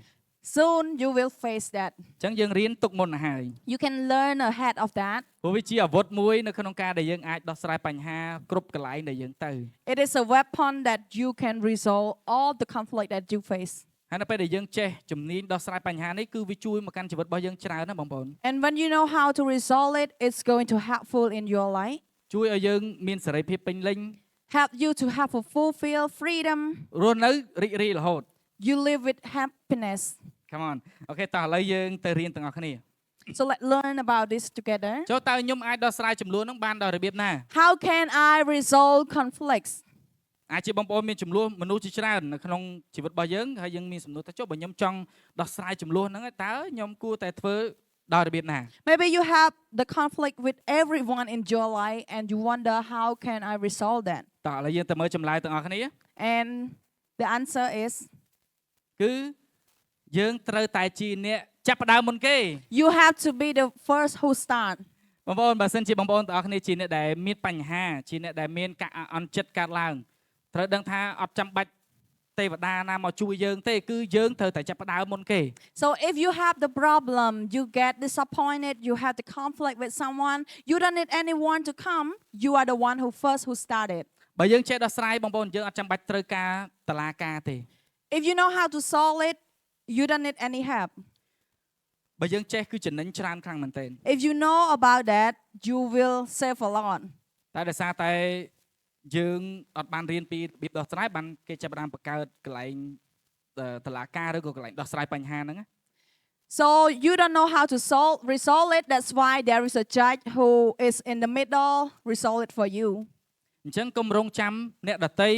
Soon you will face that. អញ្ចឹងយើងរៀនទុកមុនទៅហើយ You can learn ahead of that. ព្រោះវាជាអាវុធមួយនៅក្នុងការដែលយើងអាចដោះស្រាយបញ្ហាគ្រប់កន្លែងដែលយើងទៅ It is a weapon that you can resolve all the conflict that you face. ហើយនៅពេលដែលយើងចេះជំនាញដោះស្រាយបញ្ហានេះគឺវាជួយមកកាន់ជីវិតរបស់យើងច្រើនណាស់បងប្អូន And when you know how to resolve it, it's going to helpful in your life. ជួយឲ្យយើងមានសេរីភាពពេញលេញ Help you to have a fulfill freedom. រស់នៅរីករាយរហូត You live with happiness. Come on អូខេតោះឥឡូវយើងទៅរៀនទាំងអស់គ្នា So let's learn about this together. ចូលតើខ្ញុំអាចដោះស្រាយចំនួនហ្នឹងបានដោយរបៀបណា How can I resolve conflicts? អាចជាបងប្អូនមានចំនួនមនុស្សជាច្រើននៅក្នុងជីវិតរបស់យើងហើយយើងមានសំណួរថាចុះបើខ្ញុំចង់ដោះស្រាយចំនួនហ្នឹងតើខ្ញុំគួរតែធ្វើដោយរបៀបណា Maybe you have the conflict with everyone in your life and you wonder how can I resolve that? តោះឥឡូវយើងទៅមើលចម្លើយទាំងអស់គ្នា And the answer is គឺយើងត្រូវតែជាអ្នកចាប់ផ្ដើមមុនគេ you have to be the first who start. បងប្អូនបើសិនជាបងប្អូនទាំងអស់គ្នាជាអ្នកដែលមានបញ្ហាជាអ្នកដែលមានការអន់ចិត្តកើតឡើងត្រូវដឹងថាអត់ចាំបាច់ទេវតាណាមកជួយយើងទេគឺយើងត្រូវតែចាប់ផ្ដើមមុនគេ So if you have the problem, you get disappointed, you have the conflict with someone, you don't need anyone to come, you are the one who started. បើយើងចេះដោះស្រាយបងប្អូនយើងអត់ចាំបាច់ត្រូវការតឡាការទេ If you know how to solve it, you don't need any help. បើយើងចេះគឺចំណេញច្រើនខ្លាំងមែនទែន If you know about that, you will save a lot. តែដោយសារតែយើងអត់បានរៀនពីរបៀបដោះស្រាយបានគេចាប់ផ្ដើមបង្កើតកន្លែងតឡាការឬក៏កន្លែងដោះស្រាយបញ្ហាហ្នឹង So you don't know how to resolve it. That's why there is a judge who is in the middle, resolve it for you. អញ្ចឹងកុំរងចាំអ្នកដតី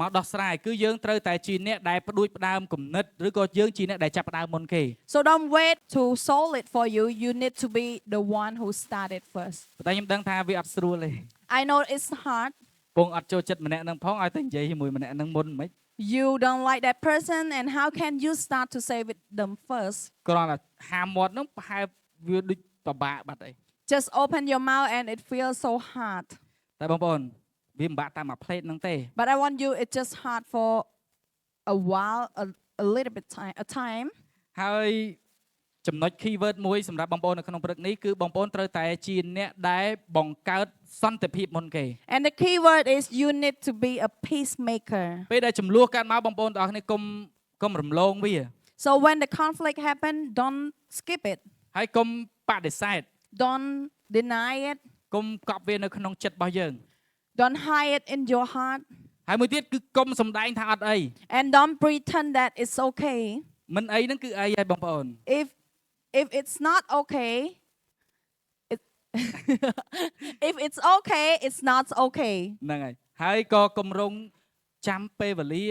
មកដោះស្រាយគឺយើងត្រូវតែជាអ្នកដែលផ្ដួចផ្ដើមគំនិតឬក៏យើងជាអ្នកដែលចាប់ផ្ដើមមុនគេ So don't wait to solve it for you. You need to be the one who started first. តែខ្ញុំដឹងថាវាអត់ស្រួលទេ I know it's hard. ពងអត់ចូលចិត្តម្នាក់នឹងផងឲ្យតែនិយាយជាមួយម្នាក់នឹងមុនមិន You don't like that person, and how can you start to say with them first? គ្រាន់តែហាមមាត់នឹងប្រហែលវាដូចពិបាកបាត់អី Just open your mouth, and it feels so hard. តែបងប្អូនវាពិបាកតាមមួយផ្លេតហ្នឹងទេ But I want you. It's just hard for a while, a little bit time. ហើយចំណុច keyword មួយសម្រាប់បងប្អូននៅក្នុងព្រឹកនេះគឺបងប្អូនត្រូវតែជាអ្នកដែលបង្កើតសន្តិភាពមុនគេ And the key word is you need to be a peacemaker. ពេលដែលចំនួនកើតមកបងប្អូនទាំងអស់គ្នាកុំរំលងវា So when the conflict happen, don't skip it. ហើយកុំបដិសេធ Don't deny it. កុំកប់វានៅក្នុងចិត្តរបស់យើង Don't hide it in your heart. ហើយមួយទៀតគឺកុំសម្ដែងថាអត់អី And don't pretend that it's okay. មិនអីហ្នឹងគឺអីហើយបងប្អូន If it's not okay, if it's okay, it's not okay. ហ្នឹងហើយហើយក៏កុំរងចាំពេលវេលា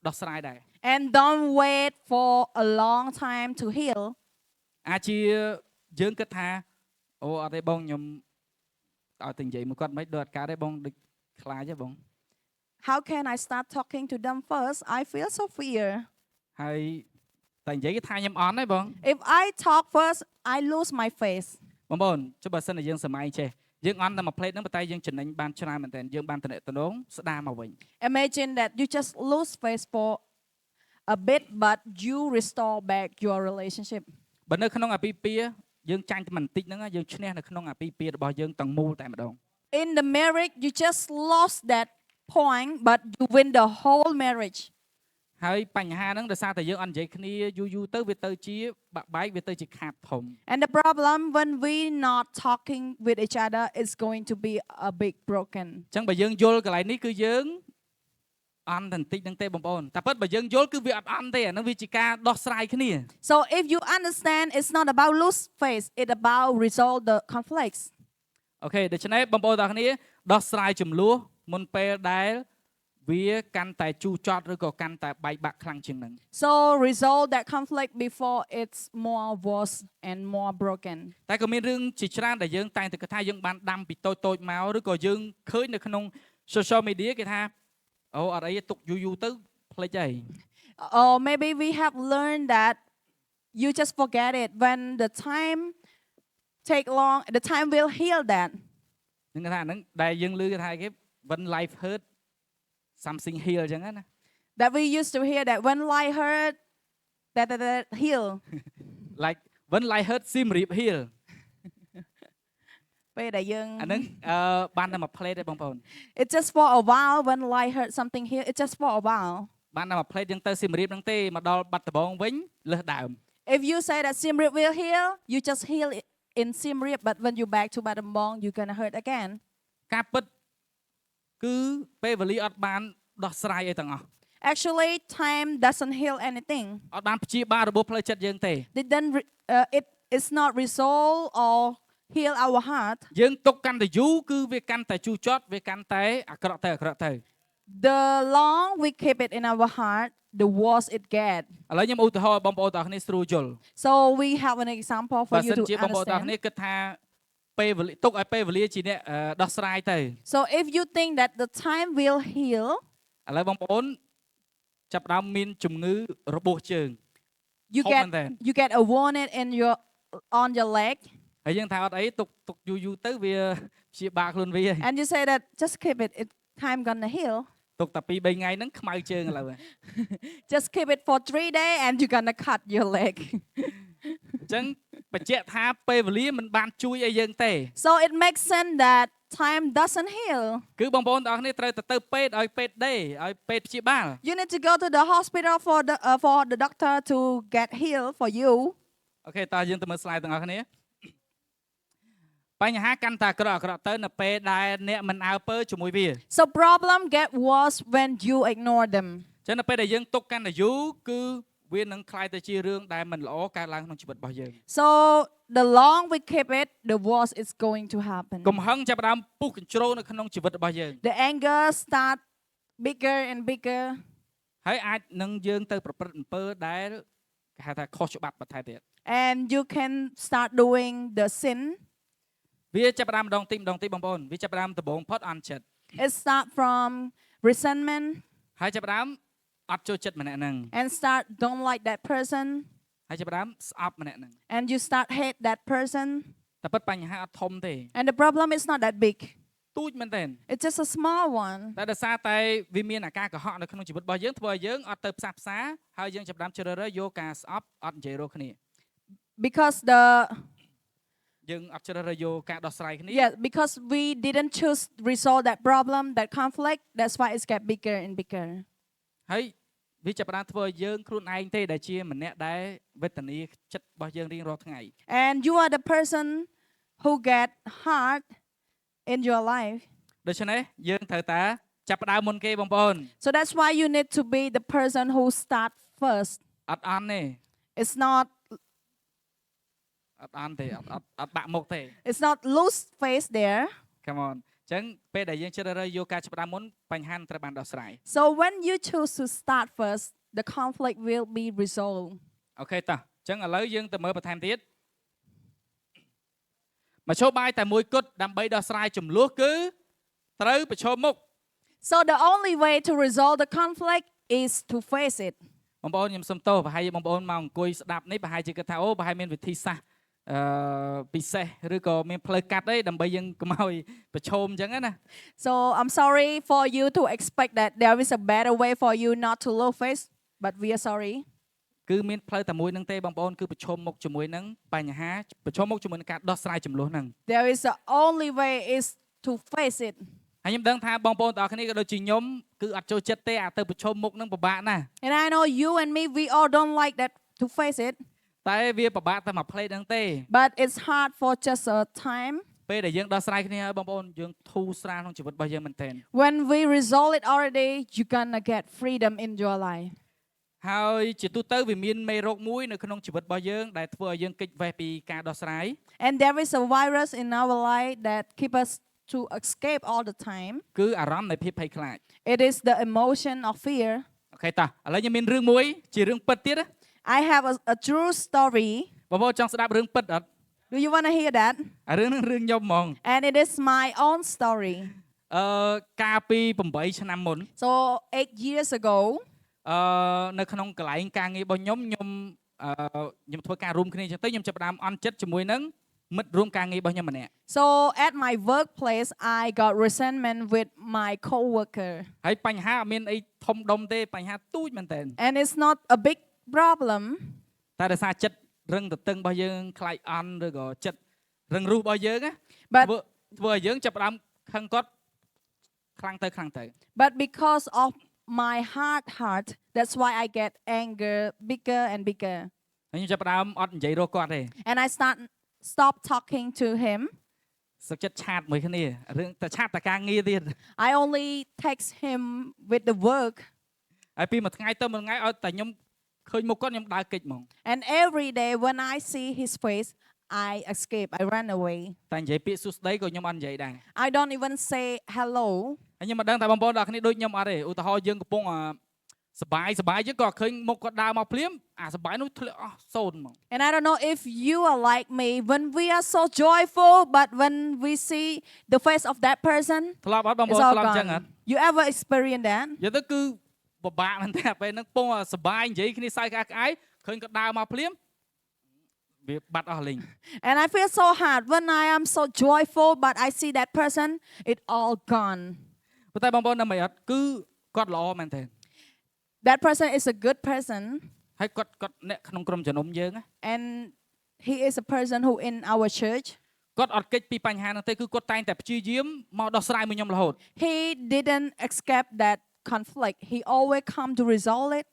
ដោះស្រាយដែរ And don't wait for a long time to heal. អាចជាយើងគិតថាអូអត់ទេបងខ្ញុំឲ្យតែនិយាយមួយគាត់មិនដូចអត់កើតទេបងដូចខ្លាចទេបង How can I start talking to them first? I feel so fear. ហើយតែនិយាយគេថាខ្ញុំអន់ទេបង If I talk first, I lose my face. បងប្អូនចុះបើសិនតែយើងសម័យចេះ យើងអន់តែមួយ plate ហ្នឹងប៉ុន្តែយើងចំណេញបានច្រើនមែនតើយើងបានតំណែងស្ដារមកវិញ Imagine that you just lose face for a bit, but you restore back your relationship. បើនៅក្នុងអាពាហ៍ពិពាហ៍យើងចាញ់តែបន្តិចហ្នឹងយើងឈ្នះនៅក្នុងអាពាហ៍ពិពាហ៍របស់យើងទាំងមូលតែម្ដង In the marriage, you just lost that point, but you win the whole marriage. ហើយបញ្ហាហ្នឹងដោយសារតែយើងអត់និយាយគ្នាយូរទៅវាទៅជាបាក់បែកវាទៅជាខាតធំ And the problem when we not talking with each other is going to be a big broken. អញ្ចឹងបើយើងយល់កន្លែងនេះគឺយើងអន់តែបន្តិចហ្នឹងទេបងប្អូនតែពិតបើយើងយល់គឺវាអត់អន់ទេអាហ្នឹងវាជាការដោះស្រាយគ្នា So if you understand, it's not about lose face, it's about resolve the conflicts. អូខេដូច្នេះបងប្អូនទាំងគ្នាដោះស្រាយចំនួនមុនពេលដែលវាកាន់តែជូរចត់ឬក៏កាន់តែបែកបាក់ខ្លាំងជាងហ្នឹង So resolve that conflict before it's more worse and more broken. តែក៏មានរឿងជាច្រើនដែលយើងតែងតែគិតថាយើងបានដាំពីតូចមកឬក៏យើងឃើញនៅក្នុង social media គេថាអូអត់អីទុកយូរទៅភ្លេចហើយ Or maybe we have learned that you just forget it when the time take long, the time will heal that. នឹងគេថាហ្នឹងដែលយើងឮគេថាគេ when life hurt something heal អញ្ចឹងណា That we used to hear that when life hurt, that heal. like when life hurt ស៊ីមរៀប heal ពេលដែលយើង អាហ្នឹងបានតែមួយ plate ទេបងប្អូន It's just for a while when life hurt something here. It's just for a while. បានតែមួយ plate យើងទៅស៊ីមរៀបហ្នឹងទេមកដល់បាត់ដំបងវិញលើសដើម If you say that Siem Reap will heal, you just heal it in Siem Reap, but when you back to Battambang, you're gonna hurt again. ការពិតគឺពេលវេលាអត់បានដោះស្រាយអីទាំងអស់ Actually, time doesn't heal anything. អត់បានព្យាបាលរបួសផ្លូវចិត្តយើងទេ It is not resolve or heal our heart. យើងទុកកាន់តែយូរគឺវាកាន់តែជូរចត់វាកាន់តែអាក្រក់ទៅ The long we keep it in our heart, the worse it get. ឥឡូវខ្ញុំឧទាហរណ៍បងប្អូនទាំងអស់គ្នាស្រួលយល់ So we have an example បើ for you សិន to ជាបងប្អូនទាំងអស់គ្នា understand. គិតថាពេលវេលាទុកឲ្យពេលវេលាជាអ្នកដោះស្រាយទៅ So if you think that the time will heal, ឥឡូវបងប្អូនចាប់ផ្ដើមមានជំងឺរបួសជើង you Hold get on then. you get a wound in on your leg, ហើយយើងថាអត់អីទុកយូរទៅវាព្យាបាលខ្លួនវាហើយ and you say that just keep it. Time gonna heal. ទុកតែ2 3ថ្ងៃហ្នឹងខ្មៅជើងឥឡូវហើយ Just keep it for 3 days, and you're gonna cut your leg. អញ្ចឹងបញ្ជាក់ថាពេលវេលាមិនបានជួយឲ្យយើងទេ So it makes sense that time doesn't heal. គឺបងប្អូនទាំងអស់គ្នាត្រូវទៅពេទ្យឲ្យពេទ្យដេឲ្យពេទ្យព្យាបាល You need to go to the hospital for the doctor to get healed for you. អូខេតើយើងទៅមើល slide ទាំងអស់គ្នាបញ្ហាកាន់តែអាក្រក់ទៅនៅពេលដែលអ្នកមិនអើពើជាមួយវា So problem get worse when you ignore them. អញ្ចឹងនៅពេលដែលយើងទុកកាន់តែយូរគឺវានឹងคล้ายទៅជារឿងដែលមិនល្អកើតឡើងក្នុងជីវិតរបស់យើង So the long we keep it, the worse it's going to happen. កំហឹងចាប់ផ្ដើមពុះកញ្ជ្រោលនៅក្នុងជីវិតរបស់យើង The anger start bigger and bigger, ហើយអាចនឹងយើងទៅប្រព្រឹត្តអំពើដែលគេហៅថាខុសច្បាប់បន្ថែមទៀត and you can start doing the sin. វាចាប់ផ្ដើមម្ដងទីបងប្អូនវាចាប់ផ្ដើមដំបូងផុតអន់ចិត្ត It start from resentment ហើយចាប់ផ្ដើមអត់ចូលចិត្តម្នាក់ហ្នឹង and start don't like that person, ហើយចាប់ផ្ដើមស្អប់ម្នាក់ហ្នឹង and you start hate that person. តែពិតបញ្ហាអត់ធំទេ And the problem is not that big. ទូចមែនទែន It's just a small one. តែដោយសារតែវាមានអាការកុហកនៅក្នុងជីវិតរបស់យើងធ្វើឲ្យយើងអត់ទៅផ្សះផ្សាហើយយើងចាប់ផ្ដើមជ្រើសរើសយកការស្អប់អត់និយាយរកគ្នា Because យើងអត់ជ្រើសរើសយកការដោះស្រាយគ្នា because we didn't choose resolve that problem, that conflict, that's why it's get bigger and bigger. ហើយវាចាប់ផ្ដើមធ្វើឲ្យយើងខ្លួនឯងទេដែលជាម្នាក់ដែលវេទនាចិត្តរបស់យើងរៀងរាល់ថ្ងៃ And you are the person who get hurt in your life. ដូច្នេះយើងត្រូវតែចាប់ផ្ដើមមុនគេបងប្អូន So that's why you need to be the person who start first. អត់អន់ទេ It's not អត់អន់ទេអត់បាក់មុខទេ it's not lose face there. Come on អញ្ចឹងពេលដែលយើងជ្រើសរើសយកការចាប់ផ្ដើមមុនបញ្ហាត្រូវបានដោះស្រាយ So when you choose to start first, the conflict will be resolved. អូខេតោះអញ្ចឹងឥឡូវយើងទៅមើលបន្ថែមទៀតមធ្យោបាយតែមួយគត់ដើម្បីដោះស្រាយចំនួនគឺត្រូវប្រឈមមុខ So the only way to resolve the conflict is to face it. បងប្អូនខ្ញុំសុំទោសប្រហែលជាបងប្អូនមកអង្គុយស្ដាប់នេះប្រហែលជាគិតថាអូប្រហែលមានវិធីសាស្ត្រ ពិសេសឬក៏មានផ្លូវកាត់អីដើម្បីយើងកុំឲ្យប្រឈមអញ្ចឹងណា So I'm sorry for you to expect that there is a better way for you not to love face, but we are sorry. គឺមានផ្លូវតែមួយហ្នឹងទេបងប្អូនគឺប្រឈមមុខជាមួយនឹងបញ្ហាប្រឈមមុខជាមួយនឹងការដោះស្រាយចំនួនហ្នឹង There is the only way is to face it. ហើយខ្ញុំដឹងថាបងប្អូនទាំងអស់គ្នាក៏ដូចជាខ្ញុំគឺអត់ចូលចិត្តទេអាទៅប្រឈមមុខហ្នឹងពិបាកណាស់ And I know you and me, we all don't like that to face it, តែវាពិបាកតែមួយផ្លេតហ្នឹងទេ but it's hard for just a time. ពេលដែលយើងដោះស្រាយគ្នាហើយបងប្អូនយើងធូរស្រាលក្នុងជីវិតរបស់យើងមែនទែន When we resolve it already, you're gonna get freedom in your life. ហើយជាទូទៅវាមានមេរោគមួយនៅក្នុងជីវិតរបស់យើងដែលធ្វើឲ្យយើងគេចវេសពីការដោះស្រាយ And there is a virus in our life that keep us to escape all the time. គឺអារម្មណ៍នៃភាពភ័យខ្លាច It is the emotion of fear. អូខេតោះឥឡូវខ្ញុំមានរឿងមួយជារឿងពិតទៀតណា I have a true story. បងប្អូនចង់ស្ដាប់រឿងពិតអត់ Do you want to hear that? អារឿងហ្នឹងរឿងខ្ញុំហ្មង And it is my own story. កាលពី8ឆ្នាំមុន So 8 years ago, នៅក្នុងកន្លែងការងាររបស់ខ្ញុំខ្ញុំធ្វើការរួមគ្នាអញ្ចឹងទៅខ្ញុំចាប់ផ្ដើមអន់ចិត្តជាមួយនឹងមិត្តរួមការងាររបស់ខ្ញុំម្នាក់ so at my workplace, I got resentment with my coworker. ហើយបញ្ហាអត់មានអីធំដុំទេបញ្ហាទូចមែនតើ And it's not a big problem, តែដោយសារចិត្តរឹងទទឹងរបស់យើងខ្លាចអន់ឬក៏ចិត្តរឹងរូសរបស់យើងណា but ធ្វើឲ្យយើងចាប់ផ្ដើមខឹងគាត់ខ្លាំងទៅ but because of my hard heart, that's why I get anger bigger and bigger. ហើយខ្ញុំចាប់ផ្ដើមអត់និយាយរកគាត់ទេ And I stop talking to him. សឹកចិត្តឆាតមួយគ្នារឿងតែឆាតតែការងារទៀត I only text him with the work. ហើយពីមួយថ្ងៃទៅមួយថ្ងៃឲ្យតែខ្ញុំឃើញមុខគាត់ខ្ញុំដើរគេចហ្មង And every day when I see his face, I escape. I run away. តែនិយាយពាក្យសួស្ដីក៏ខ្ញុំអត់និយាយដែរ I don't even say hello. ហើយខ្ញុំមិនដឹងថាបងប្អូនទាំងគ្នាដូចខ្ញុំអត់ទេឧទាហរណ៍យើងកំពុងសបាយយើងក៏ឃើញមុខគាត់ដើរមកភ្លាមអាសបាយនោះធ្លាក់អស់សូន្យហ្មង And I don't know if you are like me when we are so joyful, but when we see the face of that person, ធ្លាប់អត់បងប្ it's អូន all ធ្លាប់អញ្ចឹងអត់ gone. You ever experience that? និយាយទៅគឺពិបាកមែនទេពេលហ្នឹងពងសបាយនិយាយគ្នាសើចក្អាកក្អាយឃើញគាត់ដើរមកភ្លាមវាបាត់អស់លេង And I feel so hard when I am so joyful, but I see that person, it all gone. ប៉ុន្តែបងប្អូននៅមិនអត់គឺគាត់ល្អមែនទេ That person is a good person, ហើយគាត់អ្នកក្នុងក្រុមជំនុំយើងណា and he is a person who in our church. គាត់អត់គេចពីបញ្ហាហ្នឹងទេគឺគាត់តែងតែព្យាយាមមកដោះស្រាយមួយខ្ញុំរហូត He didn't escape that conflict. He always come to resolve it.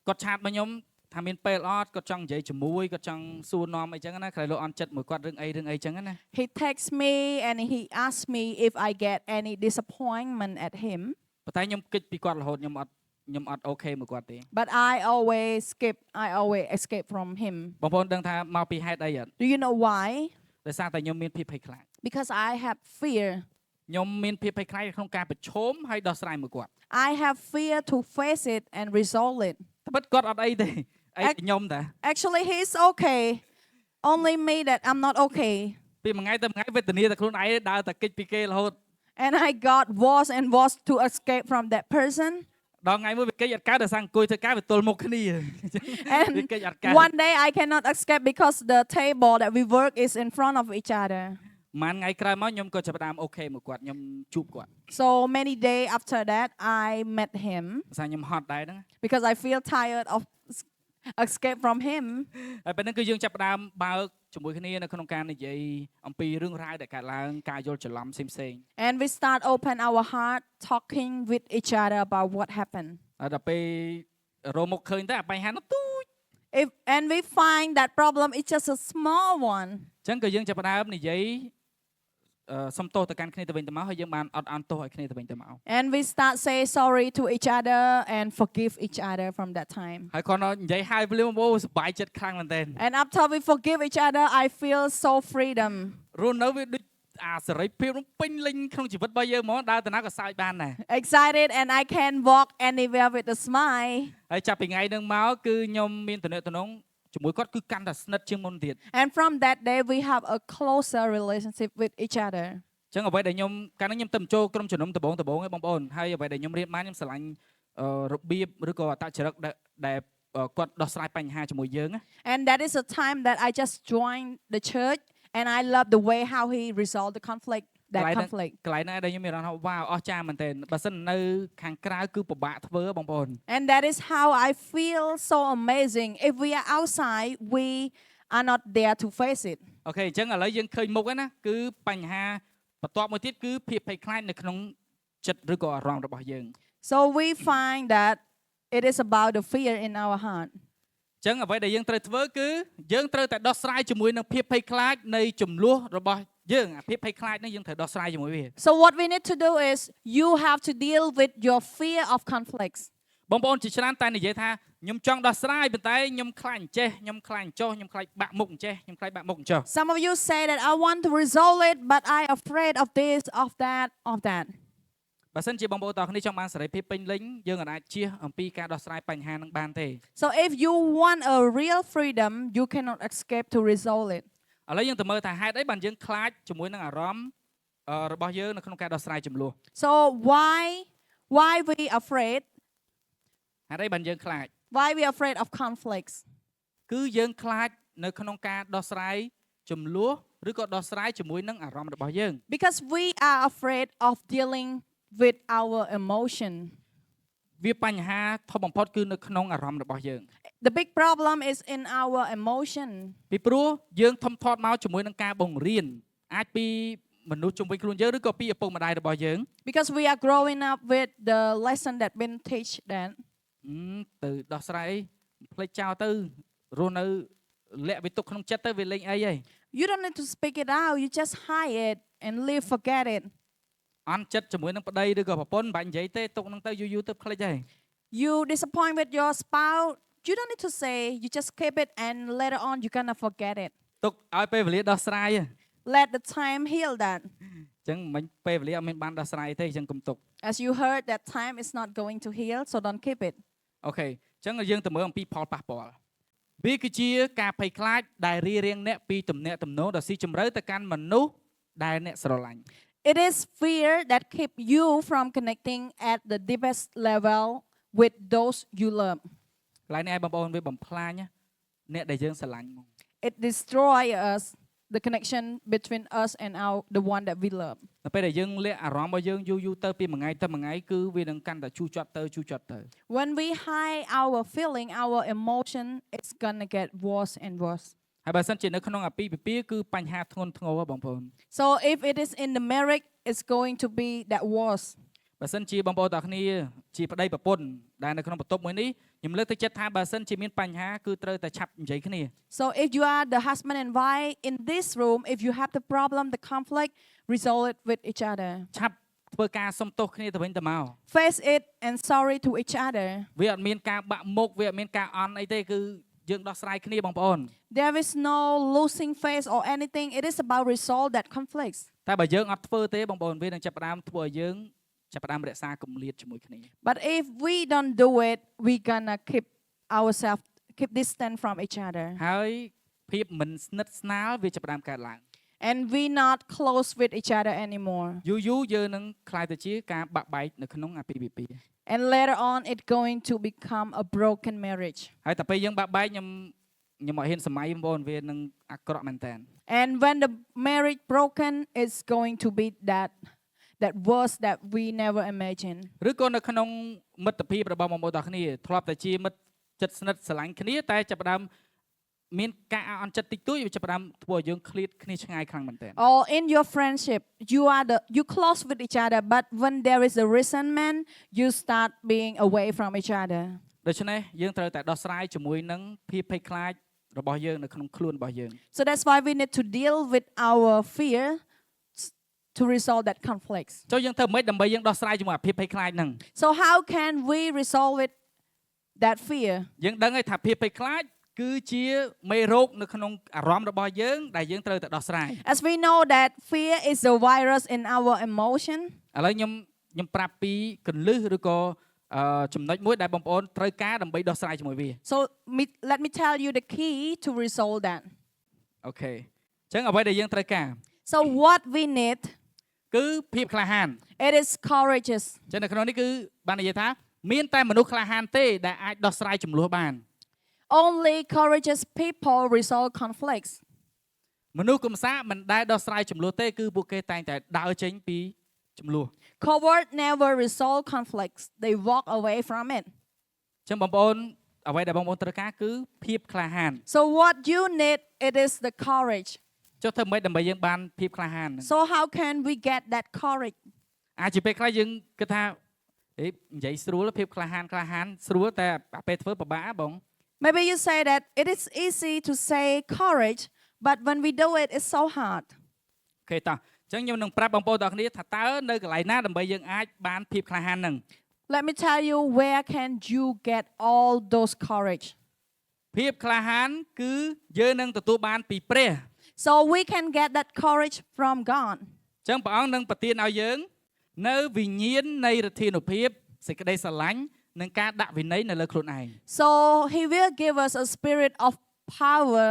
គាត់ឆាតមកខ្ញុំថាមានពេលអត់គាត់ចង់និយាយជាមួយគាត់ចង់សួរនាំអីចឹងណាក្រៃលោកអន់ចិត្តមួយគាត់រឿងអីចឹងណា He texts me and he asks me if I get any disappointment at him. ប៉ុន្តែខ្ញុំគេចពីគាត់រហូតខ្ញុំអត់អូខេមួយគាត់ទេ But I always escape from him. បងប្អូនដឹងថាមកពីហេតុអីអត់ Do you know why? ដោយសារតែខ្ញុំមានភាពភ័យខ្លាច Because I have fear. ខ្ញុំមានភាពភ័យខ្លាចក្នុងការប្រឈមហើយដោះស្រាយមួយគាត់ I have fear to face it and resolve it. តែពិតគាត់អត់អីទេអីខ្ញុំតា Actually, he's okay. Only me that I'm not okay. ពីមួយថ្ងៃទៅមួយថ្ងៃវេទនាតែខ្លួនឯងដើរតែគេចពីគេរហូត And I got worse and worse to escape from that person. ដល់ថ្ងៃមួយវាគេចអត់កើតដោយសារអង្គុយធ្វើការវាទល់មុខគ្នា And វាគេចអត់កើត one day I cannot escape because the table that we work is in front of each other. មួយថ្ងៃក្រោយមកខ្ញុំក៏ចាប់ផ្ដើមអូខេមួយគាត់ខ្ញុំជួបគាត់ So many days after that, I met him ភាសាខ្ញុំហត់ដែរហ្នឹង because I feel tired of escape from him. ហើយពេលហ្នឹងគឺយើងចាប់ផ្ដើមបើកជាមួយគ្នានៅក្នុងការនិយាយអំពីរឿងរ៉ាវដែលកើតឡើងការយល់ច្រឡំផ្សេង And we start open our heart talking with each other about what happened. ហើយដល់ពេលរោមុខឃើញទៅអាបញ្ហានោះទូច And we find that problem is just a small one. អញ្ចឹងក៏យើងចាប់ផ្ដើមនិយាយសុំទោសទៅកាន់គ្នាទៅវិញទៅមកហើយយើងបានអត់អន់ទោសឲ្យគ្នាទៅវិញទៅមក And we start say sorry to each other and forgive each other from that time. ហើយគាត់និយាយហើយភ្លាមអូសប្បាយចិត្តខ្លាំងមែនទែន And after we forgive each other, I feel so freedom. រស់នៅវាដូចអាសេរីភាពនោះពេញលេញក្នុងជីវិតរបស់យើងហ្មងដើរទៅណាក៏សើចបានដែរ Excited and I can walk anywhere with a smile. ហើយចាប់ពីថ្ងៃហ្នឹងមកគឺខ្ញុំមានទំនាក់ទំនងជាមួយគាត់គឺកាន់តែស្និទ្ធជាងមុនទៀត And from that day, we have a closer relationship with each other. អញ្ចឹងអ្វីដែលខ្ញុំកាលហ្នឹងខ្ញុំទៅចូលក្រុមជំនុំដំបងឯងបងប្អូនហើយអ្វីដែលខ្ញុំរៀនបានខ្ញុំស្រឡាញ់របៀបឬក៏អត្តចរិតដែល គាត់ដោះស្រាយបញ្ហាជាមួយយើងណា And that is a time that I just joined the church and I love the way how he resolved the conflict, ក that ន្លែង conflict. កន្លែងណាដែលខ្ញុំមានអារម្មណ៍ថាវ៉ាវអស្ចារ្យមែនទែនបើសិននៅខាងក្រៅគឺពិបាកធ្វើបងប្អូន And that is how I feel so amazing. If we are outside, we are not there to face it. អូខេអញ្ចឹងឥឡូវយើងឃើញមុខហើយណាគឺបញ្ហាបន្ទាប់មួយទៀតគឺភាពភ័យខ្លាចនៅក្នុងចិត្តឬក៏អារម្មណ៍របស់យើង So we find that it is about the fear in our heart. អញ្ចឹងអ្វីដែលយើងត្រូវធ្វើគឺយើងត្រូវតែដោះស្រាយជាមួយនឹងភាពភ័យខ្លាចនៃចំនួនរបស់យើងអាភាពភ័យខ្លាចនេះយើងត្រូវដោះស្រាយជាមួយវា So what we need to do is you have to deal with your fear of conflicts. បងប្អូនជាច្រើនតែនិយាយថាខ្ញុំចង់ដោះស្រាយប៉ុន្តែខ្ញុំខ្លាចអញ្ចេះខ្ញុំខ្លាចអញ្ចោះខ្ញុំខ្លាចបាក់មុខអញ្ចេះខ្ញុំខ្លាចបាក់មុខអញ្ចោះ Some of you say that I want to resolve it, but I afraid of this, of that, of that. បើសិនជាបងប្អូនទាំងគ្នាចង់បានសេរីភាពពេញលេញយើងអាចជៀសអំពីការដោះស្រាយបញ្ហានឹងបានទេ So if you want a real freedom, you cannot escape to resolve it. ឥឡូវយើងទៅមើលថាហេតុអីបានយើងខ្លាចជាមួយនឹងអារម្មណ៍របស់យើងនៅក្នុងការដោះស្រាយចំនួន So why we afraid? ហេតុអីបានយើងខ្លាច Why we afraid of conflicts? គឺយើងខ្លាចនៅក្នុងការដោះស្រាយចំនួនឬក៏ដោះស្រាយជាមួយនឹងអារម្មណ៍របស់យើង Because we are afraid of dealing with our emotion. វាបញ្ហាធំបំផុតគឺនៅក្នុងអារម្មណ៍របស់យើង The big problem is in our emotion. ពីព្រោះយើងធំធាត់មកជាមួយនឹងការបង្រៀនអាចពីមនុស្សជុំវិញខ្លួនយើងឬក៏ពីឪពុកម្ដាយរបស់យើង Because we are growing up with the lesson that been teach that. ទៅដោះស្រាយផ្លេចចោលទៅរស់នៅលាក់វាទុកក្នុងចិត្តទៅវាលេងអីហី You don't need to speak it out. You just hide it and live, forget it. អន់ចិត្តជាមួយនឹងប្តីឬក៏ប្រពន្ធបាញ់និយាយទេទុកនឹងទៅយូរទៅផ្លេចហើយ You disappoint with your spouse. You don't need to say. You just keep it and later on you're gonna forget it. ទុកឲ្យពេលវេលាដោះស្រាយ Let the time heal that. អញ្ចឹងមិនពេលវេលាអត់មានបានដោះស្រាយទេអញ្ចឹងកុំទុក As you heard, that time is not going to heal, so don't keep it. អូខេអញ្ចឹងយើងទៅមើលអំពីផលប៉ះពាល់វាគឺជាការភ័យខ្លាចដែលរារាំងអ្នកពីទំនាក់ទំនងដ៏ស៊ីជម្រៅទៅកាន់មនុស្សដែលអ្នកស្រឡាញ់ It is fear that keep you from connecting at the deepest level with those you love. កន្លែងនេះឯងបងប្អូនវាបំផ្លាញអ្នកដែលយើងស្រឡាញ់មក It destroy us, the connection between us and the one that we love. នៅពេលដែលយើងលាក់អារម្មណ៍របស់យើងយូរទៅពីមួយថ្ងៃទៅមួយថ្ងៃគឺវានឹងកាន់តែជូរចត់ទៅជូរចត់ទៅ When we hide our feeling, our emotion, it's gonna get worse and worse. ហើយបើសិនជានៅក្នុងអាពាហ៍ពិពាហ៍គឺបញ្ហាធ្ងន់ធ្ងរបងប្អូន So if it is in the marriage, it's going to be that worse. បើសិនជាបងប្អូនទាំងគ្នាជាប្តីប្រពន្ធដែលនៅក្នុងបន្ទប់មួយនេះខ្ញុំលើកទឹកចិត្តថាបើសិនជាមានបញ្ហាគឺត្រូវតែឆាប់និយាយគ្នា So if you are the husband and wife in this room, if you have the problem, the conflict, resolve it with each other. ឆាប់ធ្វើការសុំទោសគ្នាទៅវិញទៅមក Face it and sorry to each other. វាអត់មានការបាក់មុខវាអត់មានការអន់អីទេគឺយើងដោះស្រាយគ្នាបងប្អូន There is no losing face or anything. It is about resolve that conflicts. តែបើយើងអត់ធ្វើទេបងប្អូនវានឹងចាប់ផ្ដើមធ្វើឲ្យយើងចាប់ផ្ដើមរក្សាគម្លាតជាមួយគ្នា But if we don't do it, we gonna keep ourselves keep distance from each other. ហើយភាពមិនស្និទ្ធស្នាលវាចាប់ផ្ដើមកើតឡើង And we not close with each other anymore. យូរយើងនឹងខ្លាយទៅជាការបាក់បែកនៅក្នុងអាពាហ៍ពិពាហ៍ And later on, it's going to become a broken marriage. ហើយតែពេលយើងបាក់បែកខ្ញុំអត់ហ៊ានសម័យបងប្អូនវានឹងអាក្រក់មែនតើ And when the marriage broken, it's going to be that worse that we never imagined. ឬក៏នៅក្នុងមិត្តភាពរបស់បងប្អូនទាំងគ្នាធ្លាប់តែជាមិត្តចិត្តស្និទ្ធស្រឡាញ់គ្នាតែចាប់ផ្ដើមមានការអន់ចិត្តតិចតួចវាចាប់ផ្ដើមធ្វើឲ្យយើងឃ្លាតគ្នាឆ្ងាយខ្លាំងមែនតើ Or in your friendship, you close with each other, but when there is a resentment, you start being away from each other. ដូច្នេះយើងត្រូវតែដោះស្រាយជាមួយនឹងភាពភ័យខ្លាចរបស់យើងនៅក្នុងខ្លួនរបស់យើង So that's why we need to deal with our fear to resolve that conflicts. ចុះយើងធ្វើម៉េចដើម្បីយើងដោះស្រាយជាមួយអាភាពភ័យខ្លាចហ្នឹង So how can we resolve it, that fear? យើងដឹងហើយថាភាពភ័យខ្លាចគឺជាមេរោគនៅក្នុងអារម្មណ៍របស់យើងដែលយើងត្រូវតែដោះស្រាយ As we know that fear is a virus in our emotion. ឥឡូវខ្ញុំប្រាប់ពីកលឹះឬក៏ចំណុចមួយដែលបងប្អូនត្រូវការដើម្បីដោះស្រាយជាមួយវា So let me tell you the key to resolve that. អូខេអញ្ចឹងអ្វីដែលយើងត្រូវការ So what we need, គឺភាពក្លាហាន it is courageous. អញ្ចឹងនៅក្នុងនេះគឺបាននិយាយថាមានតែមនុស្សក្លាហានទេដែលអាចដោះស្រាយចំនួនបាន Only courageous people resolve conflicts. មនុស្សកំសាកមិនដែលដោះស្រាយចំនួនទេគឺពួកគេតែងតែដើរចេញពីចំនួន Coward never resolve conflicts. They walk away from it. អញ្ចឹងបងប្អូនអ្វីដែលបងប្អូនត្រូវការគឺភាពក្លាហាន So what you need, it is the courage. ចុះធ្វើម៉េចដើម្បីយើងបានភាពក្លាហាន So how can we get that courage? អាចជាពេលខ្លះយើងគិតថានិយាយស្រួលភាពក្លាហានស្រួលតែពេលធ្វើពិបាកបង Maybe you say that it is easy to say courage, but when we do it, it's so hard. អូខេតោះអញ្ចឹងខ្ញុំនឹងប្រាប់បងប្អូនទាំងគ្នាថាតើនៅកន្លែងណាដើម្បីយើងអាចបានភាពក្លាហានហ្នឹង Let me tell you, where can you get all those courage? ភាពក្លាហានគឺយើងនឹងទទួលបានពីព្រះ So we can get that courage from God. អញ្ចឹងព្រះអង្គនឹងប្រទានឲ្យយើងនៅវិញ្ញាណនៃឫទ្ធានុភាពសេចក្តីស្រឡាញ់និងការដាក់វិន័យនៅលើខ្លួនឯង So He will give us a spirit of power,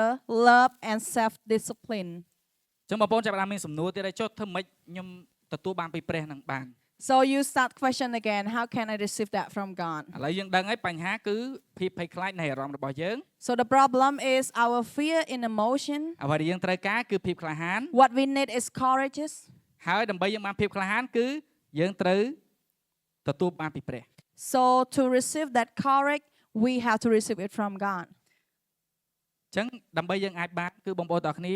love, and self-discipline. អញ្ចឹងបងប្អូនចាប់ផ្ដើមមានសំណួរទៀតហើយចុះធ្វើម៉េចខ្ញុំទទួលបានពីព្រះនឹងបាន So you start question again, how can I receive that from God? ឥឡូវយើងដឹងហើយបញ្ហាគឺភាពភ័យខ្លាចនៃអារម្មណ៍របស់យើង So the problem is our fear in emotion. អ្វីដែលយើងត្រូវការគឺភាពក្លាហាន What we need is courageous. ហើយដើម្បីយើងបានភាពក្លាហានគឺយើងត្រូវទទួលបានពីព្រះ So to receive that courage, we have to receive it from God. អញ្ចឹងដើម្បីយើងអាចបានគឺបងប្អូនទាំងគ្នា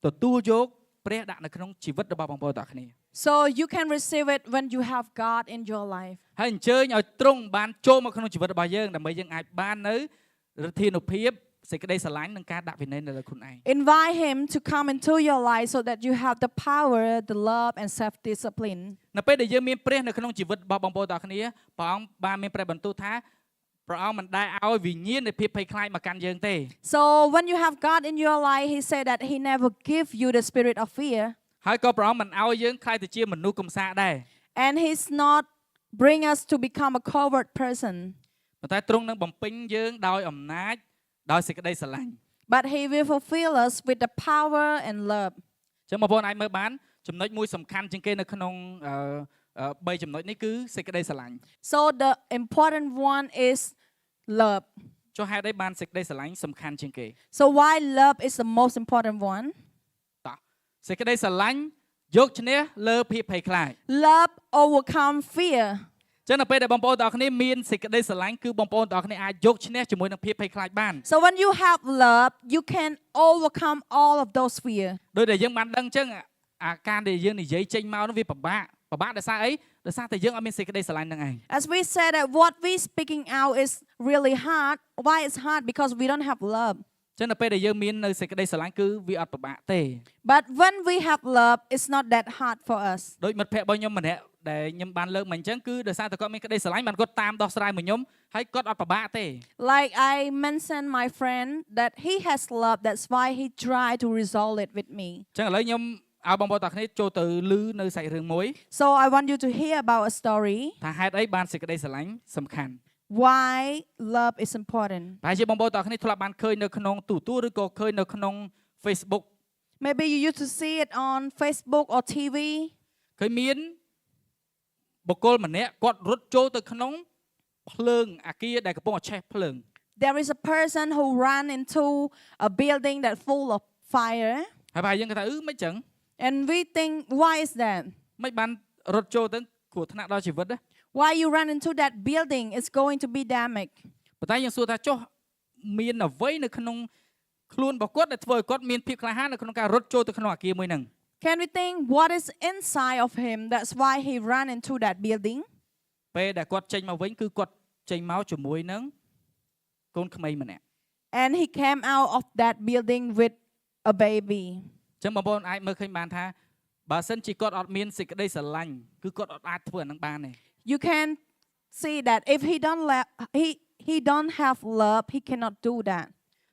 ទទួលយកព្រះដាក់នៅក្នុងជីវិតរបស់បងប្អូនទាំងគ្នា So you can receive it when you have God in your life. ហើយអញ្ជើញឲ្យទ្រង់បានចូលមកក្នុងជីវិតរបស់យើងដើម្បីយើងអាចបាននៅឫទ្ធានុភាពសេចក្តីស្រឡាញ់និងការដាក់វិន័យនៅលើខ្លួនឯង Invite Him to come into your life so that you have the power, the love, and self-discipline. នៅពេលដែលយើងមានព្រះនៅក្នុងជីវិតរបស់បងប្អូនទាំងគ្នាព្រះអង្គបានមានព្រះបន្ទូលថាព្រះអង្គមិនដែលឲ្យវិញ្ញាណនៃភាពភ័យខ្លាចមកកាន់យើងទេ So when you have God in your life, He said that He never give you the spirit of fear. ហើយក៏ព្រះអង្គមិនឲ្យយើងខ្លាចទៅជាមនុស្សកំសាកដែរ And He's not bring us to become a coward person. ប៉ុន្តែទ្រង់នឹងបំពេញយើងដោយអំណាចដោយសេចក្តីស្រឡាញ់ But He will fulfill us with the power and love. អញ្ចឹងបងប្អូនអាចមើលបានចំណុចមួយសំខាន់ជាងគេនៅក្នុង3ចំណុចនេះគឺសេចក្តីស្រឡាញ់ So the important one is love. ចុះហេតុអីបានសេចក្តីស្រឡាញ់សំខាន់ជាងគេ So why love is the most important one? តោះសេចក្តីស្រឡាញ់យកឈ្នះលើភាពភ័យខ្លាច Love overcome fear. អញ្ចឹងនៅពេលដែលបងប្អូនទាំងអស់គ្នាមានសេចក្តីស្រឡាញ់គឺបងប្អូនទាំងអស់គ្នាអាចយកឈ្នះជាមួយនឹងភាពភ័យខ្លាចបាន So when you have love, you can overcome all of those fear. ដោយដែលយើងបានដឹងអញ្ចឹងអាការដែលយើងនិយាយចេញមកនោះវាពិបាកដោយសារអីដោយសារតែយើងអត់មានសេចក្តីស្រឡាញ់នឹងឯង As we said that what we speaking out is really hard. Why it's hard? Because we don't have love. អញ្ចឹងនៅពេលដែលយើងមាននៅសេចក្តីស្រឡាញ់គឺវាអត់ពិបាកទេ But when we have love, it's not that hard for us. ដោយមិត្តភក្តិរបស់ខ្ញុំម្នាក់ដែលខ្ញុំបានលើកមកអញ្ចឹងគឺដោយសារតែគាត់មានក្តីស្រឡាញ់បានគាត់តាមដោះស្រាយមកខ្ញុំហើយគាត់អត់ពិបាកទេ Like I mentioned my friend that he has love. That's why he tried to resolve it with me. អញ្ចឹងឥឡូវខ្ញុំឲ្យបងប្អូនទាំងគ្នាចូលទៅឮនៅសាច់រឿងមួយ So I want you to hear about a story. ថាហេតុអីបានសេចក្តីស្រឡាញ់សំខាន់ Why love is important. ប្រហែលជាបងប្អូនទាំងគ្នាធ្លាប់បានឃើញនៅក្នុងទូរទស្សន៍ឬក៏ឃើញនៅក្នុង Facebook Maybe you used to see it on Facebook or TV. ឃើញមានបុគ្គលម្នាក់គាត់រត់ចូលទៅក្នុងភ្លើងអាគារដែលកំពុងតែឆេះភ្លើង There is a person who ran into a building that full of fire. ហើយប្រហែលយើងគាត់ថាមិនចឹង And we think, why is that? មិនបានរត់ចូលទៅគ្រោះថ្នាក់ដល់ជីវិតណា Why you run into that building is going to be damaged. ប៉ុន្តែយើងសួរថាចុះមានអ្វីនៅក្នុងខ្លួនរបស់គាត់ដែលធ្វើឲ្យគាត់មានភាពក្លាហាននៅក្នុងការរត់ចូលទៅក្នុងអាគារមួយហ្នឹង Can we think what is inside of him? That's why he ran into that building. ពេលដែលគាត់ចេញមកវិញគឺគាត់ចេញមកជាមួយនឹងកូនក្មេងម្នាក់ And he came out of that building with a baby. អញ្ចឹងបងប្អូនអាចមើលឃើញបានថាបើសិនជាគាត់អត់មានសេចក្តីស្រឡាញ់គឺគាត់អត់អាចធ្វើអាហ្នឹងបានទេ You can see that if he don't have love, he cannot do that.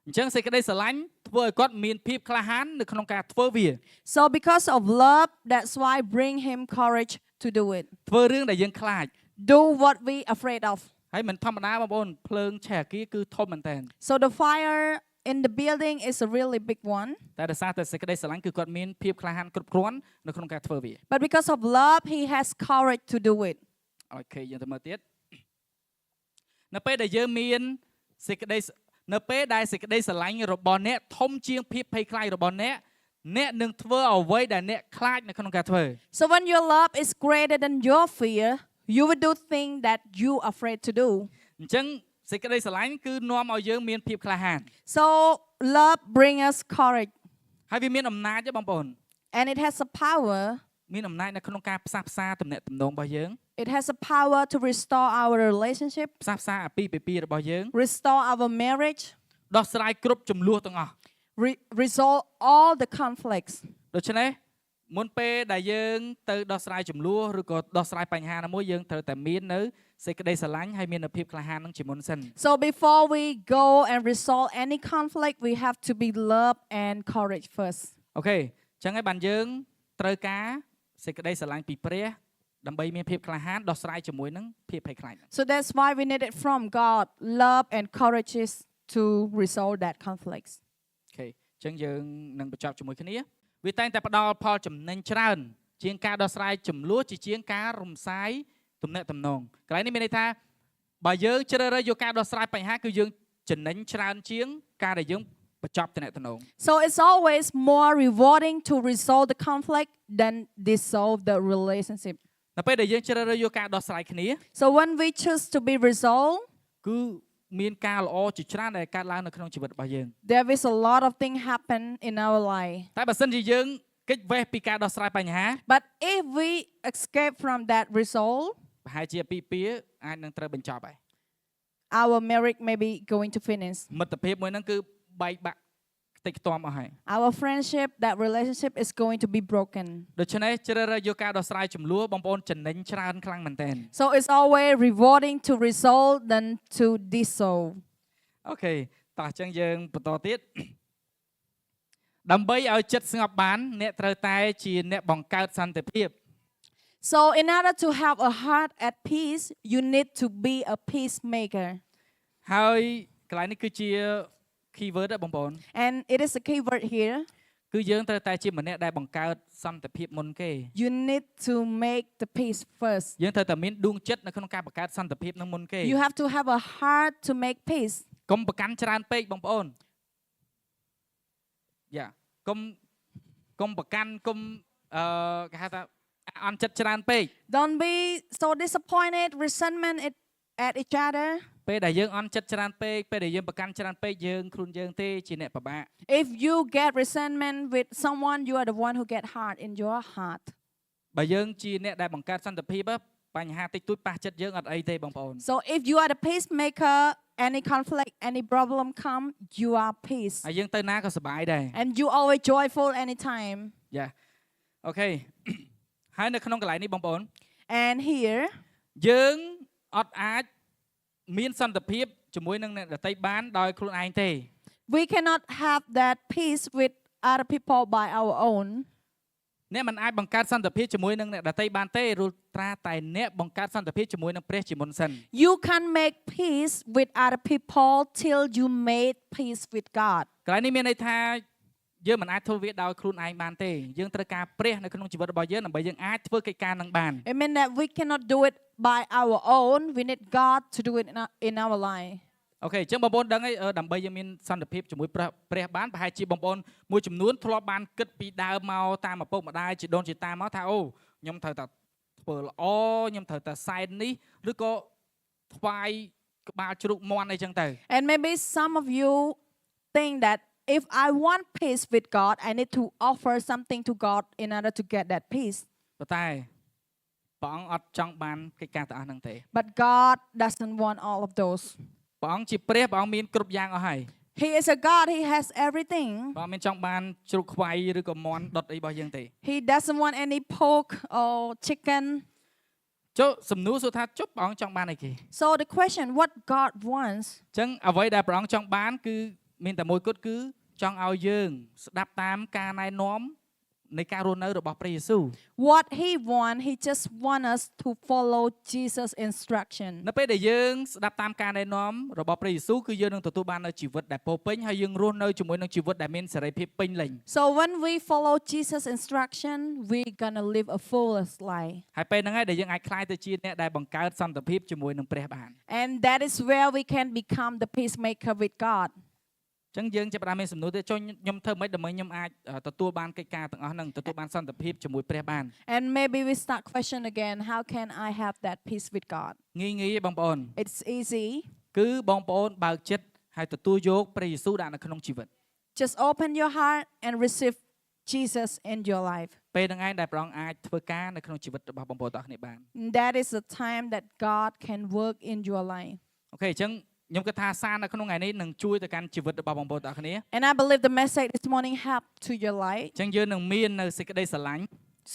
អញ្ចឹងសេចក្តីស្រឡាញ់ធ្វើឲ្យគាត់មានភាពក្លាហាននៅក្នុងការធ្វើវា So because of love, that's why bring him courage to do it. ធ្វើរឿងដែលយើងខ្លាច Do what we afraid of. ហើយមិនធម្មតាបងប្អូនភ្លើងឆេះអាគារគឺធំមែនតើ So the fire in the building is a really big one. តែដោយសារតែសេចក្តីស្រឡាញ់គឺគាត់មានភាពក្លាហានគ្រប់គ្រាន់នៅក្នុងការធ្វើវា But because of love, he has courage to do it. អូខេយើងទៅមើលទៀតនៅពេលដែលយើងមានសេចក្តី នៅពេលដែលសេចក្តីស្រឡាញ់របស់អ្នកធំជាងភាពភ័យខ្លាចរបស់អ្នកនឹងធ្វើអ្វីដែលអ្នកខ្លាចនៅក្នុងការធ្វើ So when your love is greater than your fear, you will do things that you are afraid to do. អញ្ចឹងសេចក្តីស្រឡាញ់គឺនាំឲ្យយើងមានភាពក្លាហាន So love brings us courage, ហើយវាមានអំណាចទេបងប្អូន and it has a power. មានអំណាចនៅក្នុងការផ្សះផ្សាទំនាក់ទំនងរបស់យើង It has a power to restore our relationship, ផ្សះផ្សាអាពាហ៍ពិពាហ៍របស់យើង restore our marriage, ដោះស្រាយគ្រប់ចំនួនទាំងអស់ resolve all the conflicts. ដូច្នេះមុនពេលដែលយើងទៅដោះស្រាយចំនួនឬក៏ដោះស្រាយបញ្ហាណាមួយយើងត្រូវតែមាននៅសេចក្តីស្រឡាញ់ហើយមាននៅភាពក្លាហាននឹងជាមុនសិន So before we go and resolve any conflict, we have to be love and courage first. អូខេអញ្ចឹងហើយបានយើងត្រូវការសេចក្តីស្រឡាញ់ពីព្រះដើម្បីមានភាពក្លាហានដោះស្រាយជាមួយនឹងភាពភ័យខ្លាច So that's why we need it from God, love and courage to resolve that conflicts. អូខេអញ្ចឹងយើងនឹងបញ្ចប់ជាមួយគ្នាវាតែងតែផ្ដល់ផលចំណេញច្រើនជាងការដោះស្រាយចំនួនជាងការរំសាយទំនាក់ទំនងកន្លែងនេះមានន័យថាបើយើងជ្រើសរើសយកការដោះស្រាយបញ្ហាគឺយើងចំណេញច្រើនជាងការដែលយើងបញ្ចប់ទំនាក់ទំនង So it's always more rewarding to resolve the conflict than dissolve the relationship. នៅពេលដែលយើងជ្រើសរើសយកការដោះស្រាយគ្នា So when we choose to be resolved, គឺមានការល្អជាច្រើនដែលកើតឡើងនៅក្នុងជីវិតរបស់យើង there is a lot of things happen in our life. តែបើសិនជាយើងគេចវេសពីការដោះស្រាយបញ្ហា But if we escape from that resolve, ប្រហែលជាពីពីអាចនឹងត្រូវបញ្ចប់ហើយ our marriage may be going to finish. មិត្តភាពមួយហ្នឹងគឺបែកបាក់ខ្ទេចខ្ទាំអស់ហើយ Our friendship, that relationship is going to be broken. ដូច្នេះជ្រើសរើសយកការដោះស្រាយចំនួនបងប្អូនចំណេញច្រើនខ្លាំងមែនទែន So it's always rewarding to resolve than to dissolve. អូខេតោះអញ្ចឹងយើងបន្តទៀត ដើម្បីឲ្យចិត្តស្ងប់បានអ្នកត្រូវតែជាអ្នកបង្កើតសន្តិភាព So in order to have a heart at peace, you need to be a peacemaker. ហើយកន្លែងនេះគឺជា keyword ដែរបងប្អូន And it is a key word here. គឺយើងត្រូវតែជាម្នាក់ដែលបង្កើតសន្តិភាពមុនគេ You need to make the peace first. យើងត្រូវតែមានដួងចិត្តនៅក្នុងការបង្កើតសន្តិភាពនឹងមុនគេ You have to have a heart to make peace. កុំប្រកាន់ច្រើនពេកបងប្អូនយ៉ាកុំប្រកាន់កុំគេហៅថាអន់ចិត្តច្រើនពេក Don't be so disappointed, resentment at each other. ពេលដែលយើងអន់ចិត្តច្រើនពេកពេលដែលយើងប្រកាន់ច្រើនពេកយើងខ្លួនយើងទេជាអ្នកពិបាក If you get resentment with someone, you are the one who get hurt in your heart. បើយើងជាអ្នកដែលបង្កើតសន្តិភាពបញ្ហាតិចតួចប៉ះចិត្តយើងអត់អីទេបងប្អូន So if you are the peacemaker, any conflict, any problem come, you are peace. ហើយយើងទៅណាក៏សុបាយដែរ And you always joyful anytime. យ៉ាអូខេ ហើយនៅក្នុងកន្លែងនេះបងប្អូន And here, យើងអត់អាចមានសន្តិភាពជាមួយនឹងអ្នកដទៃបានដោយខ្លួនឯងទេ we cannot have that peace with other people by our own. អ្នកមិនអាចបង្កើតសន្តិភាពជាមួយនឹងអ្នកដទៃបានទេរួចត្រាតែអ្នកបង្កើតសន្តិភាពជាមួយនឹងព្រះជាមុនសិន You can make peace with other people till you made peace with God. កន្លែងនេះមានន័យថាយើងមិនអាចធ្វើវាដោយខ្លួនឯងបានទេយើងត្រូវការព្រះនៅក្នុងជីវិតរបស់យើងដើម្បីយើងអាចធ្វើកិច្ចការនឹងបាន It means that we cannot do it by our own. We need God to do it in our life. អូខេអញ្ចឹងបងប្អូនដឹងហើយដើម្បីយើងមានសន្តិភាពជាមួយព្រះបានប្រហែលជាបងប្អូនមួយចំនួនធ្លាប់បានគិតពីដើមមកតាមឪពុកម្ដាយជីដូនជីតាមកថាអូខ្ញុំត្រូវតែធ្វើល្អខ្ញុំត្រូវតែសែននេះឬក៏ថ្វាយក្បាលជ្រូកមាន់អីចឹងទៅ And maybe some of you think that if I want peace with God, I need to offer something to God in order to get that peace. ប៉ុន្តែព្រះអង្គអត់ចង់បានកិច្ចការទាំងអស់ហ្នឹងទេ But God doesn't want all of those. ព្រះអង្គជាព្រះព្រះអង្គមានគ្រប់យ៉ាងអស់ហើយ He is a God. He has everything. ព្រះអង្គមានចង់បានជ្រូកខ្វៃឬក៏មាន់ដុតអីរបស់យើងទេ He doesn't want any pork or chicken. ចុះសំណួរសួរថាចុះព្រះអង្គចង់បានអីគេ So the question, what God wants, អញ្ចឹងអ្វីដែលព្រះអង្គចង់បានគឺមានតែមួយគត់គឺចង់ឲ្យយើងស្ដាប់តាមការណែនាំ នៃការរស់នៅរបស់ព្រះយេស៊ូវ What he want, he just want us to follow Jesus' instruction. នៅពេលដែលយើងស្ដាប់តាមការណែនាំរបស់ព្រះយេស៊ូវគឺយើងនឹងទទួលបាននូវជីវិតដែលពោរពេញហើយយើងរស់នៅជាមួយនឹងជីវិតដែលមានសេរីភាពពេញលេញ So when we follow Jesus' instruction, we're gonna live a fullest life. ហើយពេលហ្នឹងហើយដែលយើងអាចក្លាយទៅជាអ្នកដែលបង្កើតសន្តិភាពជាមួយនឹងព្រះបាន And that is where we can become the peacemaker with God. អញ្ចឹងយើងចាប់ផ្ដើមមានសំណួរទៀតចុះខ្ញុំធ្វើម៉េចដើម្បីខ្ញុំអាចទទួលបានកិច្ចការទាំងអស់ហ្នឹងទទួលបានសន្តិភាពជាមួយព្រះបាន And maybe we start question again, how can I have that peace with God? ងាយៗបងប្អូន It's easy. គឺបងប្អូនបើកចិត្តហើយទទួលយកព្រះយេស៊ូវដាក់នៅក្នុងជីវិត Just open your heart and receive Jesus in your life. ពេលហ្នឹងឯងដែលព្រះអង្គអាចធ្វើការនៅក្នុងជីវិតរបស់បងប្អូនទាំងអស់គ្នាបាន That is the time that God can work in your life. អូខេអញ្ចឹងខ្ញុំគិតថាសារនៅក្នុងថ្ងៃនេះនឹងជួយទៅកាន់ជីវិតរបស់បងប្អូនទាំងអស់គ្នា And I believe the message this morning helped to your life. អញ្ចឹងយើងនឹងមាននៅសេចក្តីស្រឡាញ់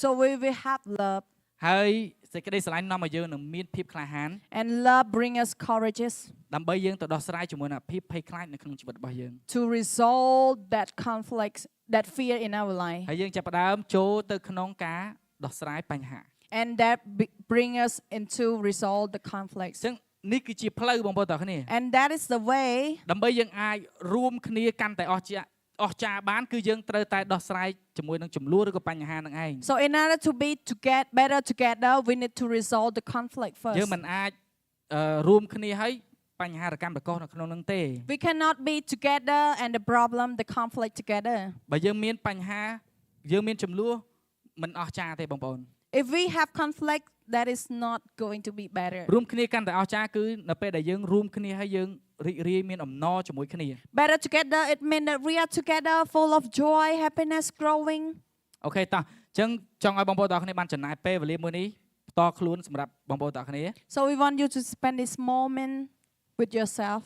So we will have love. ហើយសេចក្តីស្រឡាញ់នាំឲ្យយើងនឹងមានភាពក្លាហាន And love bring us courageous ដើម្បីយើងទៅដោះស្រាយជាមួយនឹងភាពភ័យខ្លាចនៅក្នុងជីវិតរបស់យើង to resolve that conflict, that fear in our life. ហើយយើងចាប់ផ្ដើមចូលទៅក្នុងការដោះស្រាយបញ្ហា And that bring us into resolve the អ conflicts. ញ្ចឹងនេះគឺជាផ្លូវបងប្អូនទាំងអស់គ្នា And that is the way ដើម្បីយើងអាចរួមគ្នាកាន់តែអស់ចាបានគឺយើងត្រូវតែដោះស្រាយជាមួយនឹងចំនួនឬក៏បញ្ហានឹងឯង So in order to be to get better together, we need to resolve the conflict យើ first. ងមិនអាចរួមគ្នាហើយបញ្ហារកម្មរកោសនៅក្នុងនឹងទេ We cannot be together and the problem, the conflict together. បើយើងមានបញ្ហាយើងមានចំនួនមិនអស់ចាទេបងប្អូន If we have conflict, that is not going to be better. រួមគ្នាកាន់តែអស់ចាគឺនៅពេលដែលយើងរួមគ្នាហើយយើងរីករាយមានអំណរជាមួយគ្នា Better together, it means that we are together full of joy, happiness, growing. អូខេតោះអញ្ចឹងចង់ឲ្យបងប្អូនទាំងអស់គ្នាបានចំណាយពេលវេលាមួយនេះផ្ទាល់ខ្លួនសម្រាប់បងប្អូនទាំងអស់គ្នា So we want you to spend this moment with yourself.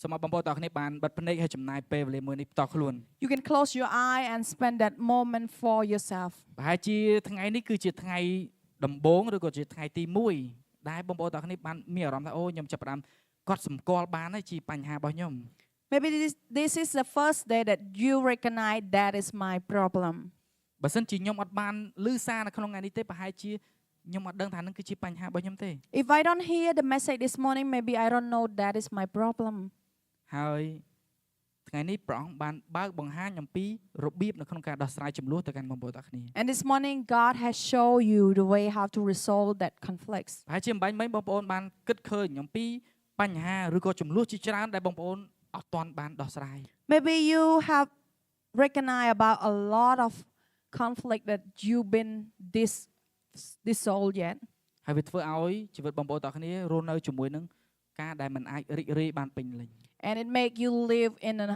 សូមឲ្យបងប្អូនទាំងអស់គ្នាបានបិទភ្នែកហើយចំណាយពេលវេលាមួយនេះផ្ទាល់ខ្លួន You can close your eye and spend that moment for yourself. ប្រហែលជាថ្ងៃនេះគឺជាថ្ងៃដំបូងឬក៏ជាថ្ងៃទី1ដែលបងប្អូនទាំងអស់គ្នាបានមានអារម្មណ៍ថាអូខ្ញុំចាប់ផ្ដើមកត់សម្គាល់បានហើយជាបញ្ហារបស់ខ្ញុំ Maybe this is the first day that you recognize that is my problem. បើសិនជាខ្ញុំអត់បានឮសារនៅក្នុងថ្ងៃនេះទេប្រហែលជាខ្ញុំអត់ដឹងថានឹងគឺជាបញ្ហារបស់ខ្ញុំទេ If I don't hear the message this morning, maybe I don't know that is my problem. ហើយថ្ងៃនេះព្រះអង្គបានបើកបង្ហាញអំពីរបៀបនៅក្នុងការដោះស្រាយចំនួនទៅកាន់បងប្អូនទាំងគ្នា And this morning, God has shown you the way how to resolve that conflicts. ប្រហែលជាមិនបាញ់មិញបងប្អូនបានគិតឃើញអំពីបញ្ហាឬក៏ចំនួនជាច្រើនដែលបងប្អូនអត់ទាន់បានដោះស្រាយ Maybe you have recognized about a lot of conflict that you've been dissolved yet. ហើយវាធ្វើឲ្យជីវិតបងប្អូនទាំងគ្នារស់នៅជាមួយនឹងការដែលមិនអាចរីករាយបានពេញលេញ And it make you live in an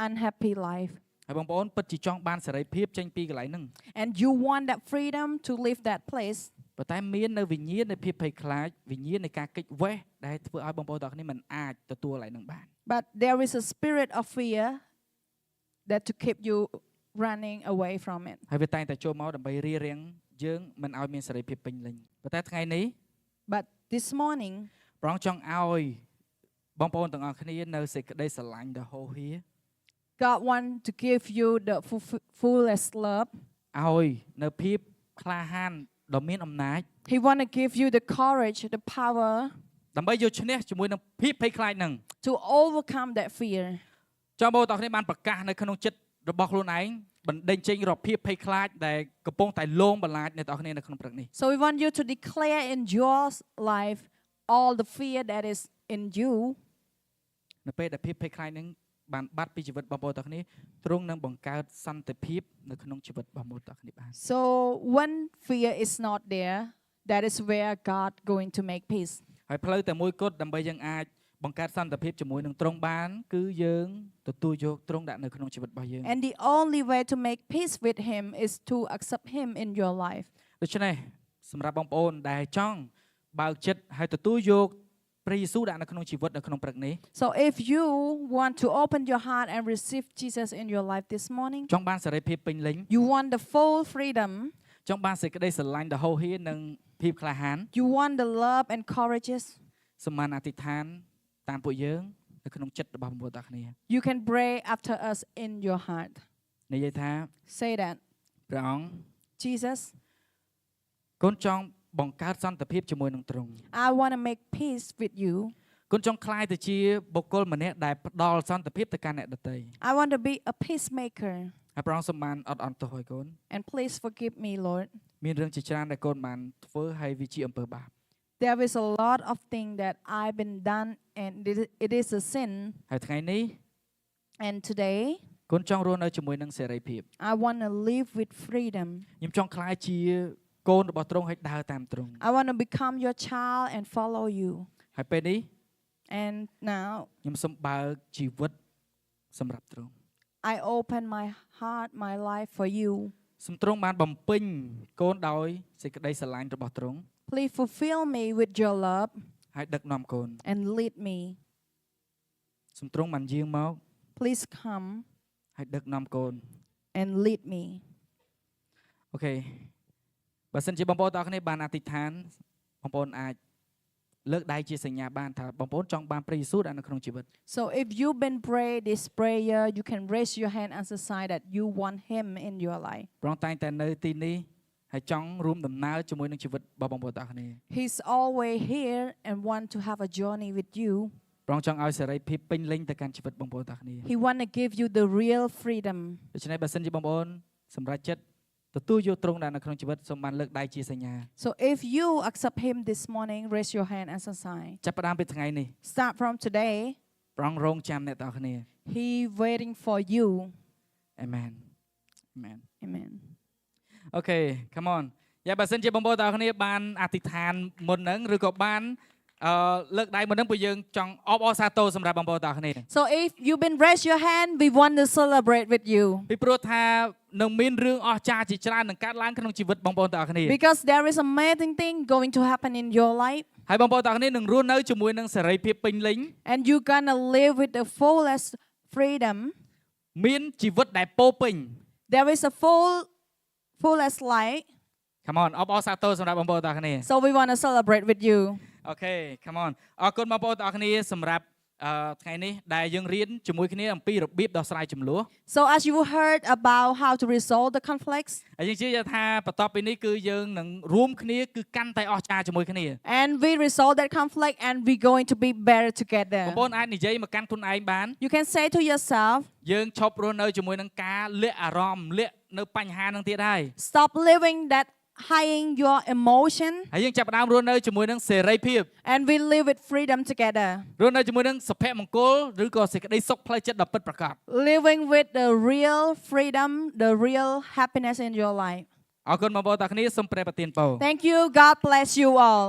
unhappy life. ហើយបងប្អូនពិតជាចង់បានសេរីភាពចេញពីកន្លែងហ្នឹង And you want that freedom to leave that place. ប៉ុន្តែមាននៅវិញ្ញាណនៃភាពភ័យខ្លាចវិញ្ញាណនៃការគេចវេះដែលធ្វើឲ្យបងប្អូនទាំងគ្នាមិនអាចទទួលកន្លែងហ្នឹងបាន But there is a spirit of fear that to keep you running away from it. ហើយវាតែងតែចូលមកដើម្បីរារាំងយើងមិនឲ្យមានសេរីភាពពេញលេញប៉ុន្តែថ្ងៃនេះ But this morning, ព្រះអង្គចង់ឲ្យបងប្អូនទាំងអស់គ្នានៅសេចក្តីស្រឡាញ់ដ៏ហូរហៀ God want to give you the fullest love. ឲ្យនៅភាពក្លាហានដ៏មានអំណាច He want to give you the courage, the power ដើម្បីយកឈ្នះជាមួយនឹងភាពភ័យខ្លាចហ្នឹង to overcome that fear. ចង់បងប្អូនទាំងគ្នាបានប្រកាសនៅក្នុងចិត្តរបស់ខ្លួនឯងបណ្ដេញចេញរកភាពភ័យខ្លាចដែលកំពុងតែលងបន្លាចអ្នកទាំងគ្នានៅក្នុងព្រឹកនេះ So we want you to declare in your life all the fear that is in you. នៅពេលដែលភាពភ័យខ្លាចហ្នឹងបានបាត់ពីជីវិតបងប្អូនទាំងគ្នាទ្រង់នឹងបង្កើតសន្តិភាពនៅក្នុងជីវិតបងប្អូនទាំងគ្នាបាន So when fear is not there, that is where God going to make peace. ហើយផ្លូវតែមួយគត់ដើម្បីយើងអាចបង្កើតសន្តិភាពជាមួយនឹងទ្រង់បានគឺយើងទទួលយកទ្រង់ដាក់នៅក្នុងជីវិតរបស់យើង And the only way to make peace with him is to accept him in your life. ដូច្នេះសម្រាប់បងប្អូនដែលចង់បើកចិត្តហើយទទួលយកព្រះយេស៊ូវដាក់នៅក្នុងជីវិតនៅក្នុងព្រឹកនេះ So if you want to open your heart and receive Jesus in your life this morning, ចង់បានសេរីភាពពេញលេញ you want the full freedom, ចង់បានសេចក្តីស្រឡាញ់ដ៏ហូរហៀនិងភាពក្លាហាន you want the love and courageous, សូមបានអធិដ្ឋានតាមពួកយើងនៅក្នុងចិត្តរបស់បងប្អូនទាំងគ្នា you can pray after us in your heart. និយាយថា Say that. ព្រះអង្គ Jesus, កូនចង់បង្កើតសន្តិភាពជាមួយនឹងទ្រង់ I want to make peace with you. កូនចង់ក្លាយទៅជាបុគ្គលម្នាក់ដែលផ្ដល់សន្តិភាពទៅកាន់អ្នកដទៃ I want to be a peacemaker. ហើយព្រះអង្គសូមបានអត់អន់ទោសឲ្យកូន And please forgive me, Lord. មានរឿងជាច្រើនដែលកូនបានធ្វើហើយវាជាអំពើបាប There is a lot of things that I've been done and it is a sin. ហើយថ្ងៃនេះ And today, កូនចង់រស់នៅជាមួយនឹងសេរីភាព I want to live with freedom. ខ្ញុំចង់ក្លាយជាកូនរបស់ទ្រង់ហើយដើរតាមទ្រង់ I want to become your child and follow you. ហើយពេលនេះ And now ខ្ញុំសូមបើកជីវិតសម្រាប់ទ្រង់ I open my heart, my life for you. សូមទ្រង់បានបំពេញកូនដោយសេចក្តីស្រឡាញ់របស់ទ្រង់ Please fulfill me with your love ហើយដឹកនាំកូន and lead me. សូមទ្រង់បានយាងមក Please come ហើយដឹកនាំកូន and lead me. អូខេបើសិនជាបងប្អូនទាំងអស់គ្នាបានអធិដ្ឋានបងប្អូនអាចលើកដៃជាសញ្ញាបានថាបងប្អូនចង់បានព្រះយេស៊ូវនៅក្នុងជីវិត So if you've been pray this prayer, you can raise your hand as a sign that you want him in your life. ព្រះអង្គតែងតែនៅទីនេះហើយចង់រួមដំណើរជាមួយនឹងជីវិតរបស់បងប្អូនទាំងអស់គ្នា He's always here and want to have a journey with you. ព្រះអង្គចង់ឲ្យសេរីភាពពេញលេញទៅកាន់ជីវិតបងប្អូនទាំងអស់គ្នា He want to give you the real freedom. ដូច្នេះបើសិនជាបងប្អូនសម្រេចចិត្តទទួលយកទ្រង់នៅក្នុងជីវិតសូមបានលើកដៃជាសញ្ញា So if you accept him this morning, raise your hand as a sign. ចាប់ផ្ដើមពីថ្ងៃនេះ Start from today. ព្រះអង្គរងចាំអ្នកទាំងអស់គ្នា He waiting for you. Amen Amen Amen. អូខេ come on យ៉ាបើសិនជាបងប្អូនទាំងអស់គ្នាបានអធិដ្ឋានមុនហ្នឹងឬក៏បានលើកដៃមុនហ្នឹងព្រោះយើងចង់អបអរសាទរសម្រាប់បងប្អូនទាំងអស់គ្នា So if you've been raise your hand, we want to celebrate with you. ពីព្រោះថានឹងមានរឿងអស្ចារ្យជាច្រើននឹងកើតឡើងក្នុងជីវិតបងប្អូនទាំងអស់គ្នា Because there is amazing thing going to happen in your life. ហើយបងប្អូនទាំងអស់គ្នានឹងរស់នៅជាមួយនឹងសេរីភាពពេញលេញ And you're gonna live with the fullest freedom. មានជីវិតដែលពោរពេញ There is a fullest life. Come on អបអរសាទរសម្រាប់បងប្អូនទាំងអស់គ្នា So we want to celebrate with you. អូខេ come on អរគុណបងប្អូនទាំងអស់គ្នាសម្រាប់ថ្ងៃនេះដែលយើងរៀនជាមួយគ្នាអំពីរបៀបដោះស្រាយជម្លោះ So as you heard about how to resolve the conflicts, ហើយយើងជឿថាបន្ទាប់ពីនេះគឺយើងនឹងរួមគ្នាគឺកាន់តែអស្ចារ្យជាមួយគ្នា and we resolve that conflict and we're going to be better បង together. ប្អូនអាចនិយាយមកកាន់ខ្លួនឯងបាន You can say to yourself, យើងឈប់រស់នៅជាមួយនឹងការលាក់អារម្មណ៍លាក់នៅបញ្ហានឹងទៀតហើយ stop living that hiding your emotion ហើយយើងចាប់ផ្ដើមរស់នៅជាមួយនឹងសេរីភាព and we live with freedom together. រស់នៅជាមួយនឹងសុភមង្គលឬក៏សេចក្តីសុខផ្លូវចិត្តដ៏ពិតប្រាកដ Living with the real freedom, the real happiness in your life. អរគុណបងប្អូនទាំងគ្នាសូមព្រះប្រទានពរ Thank you. God bless you all.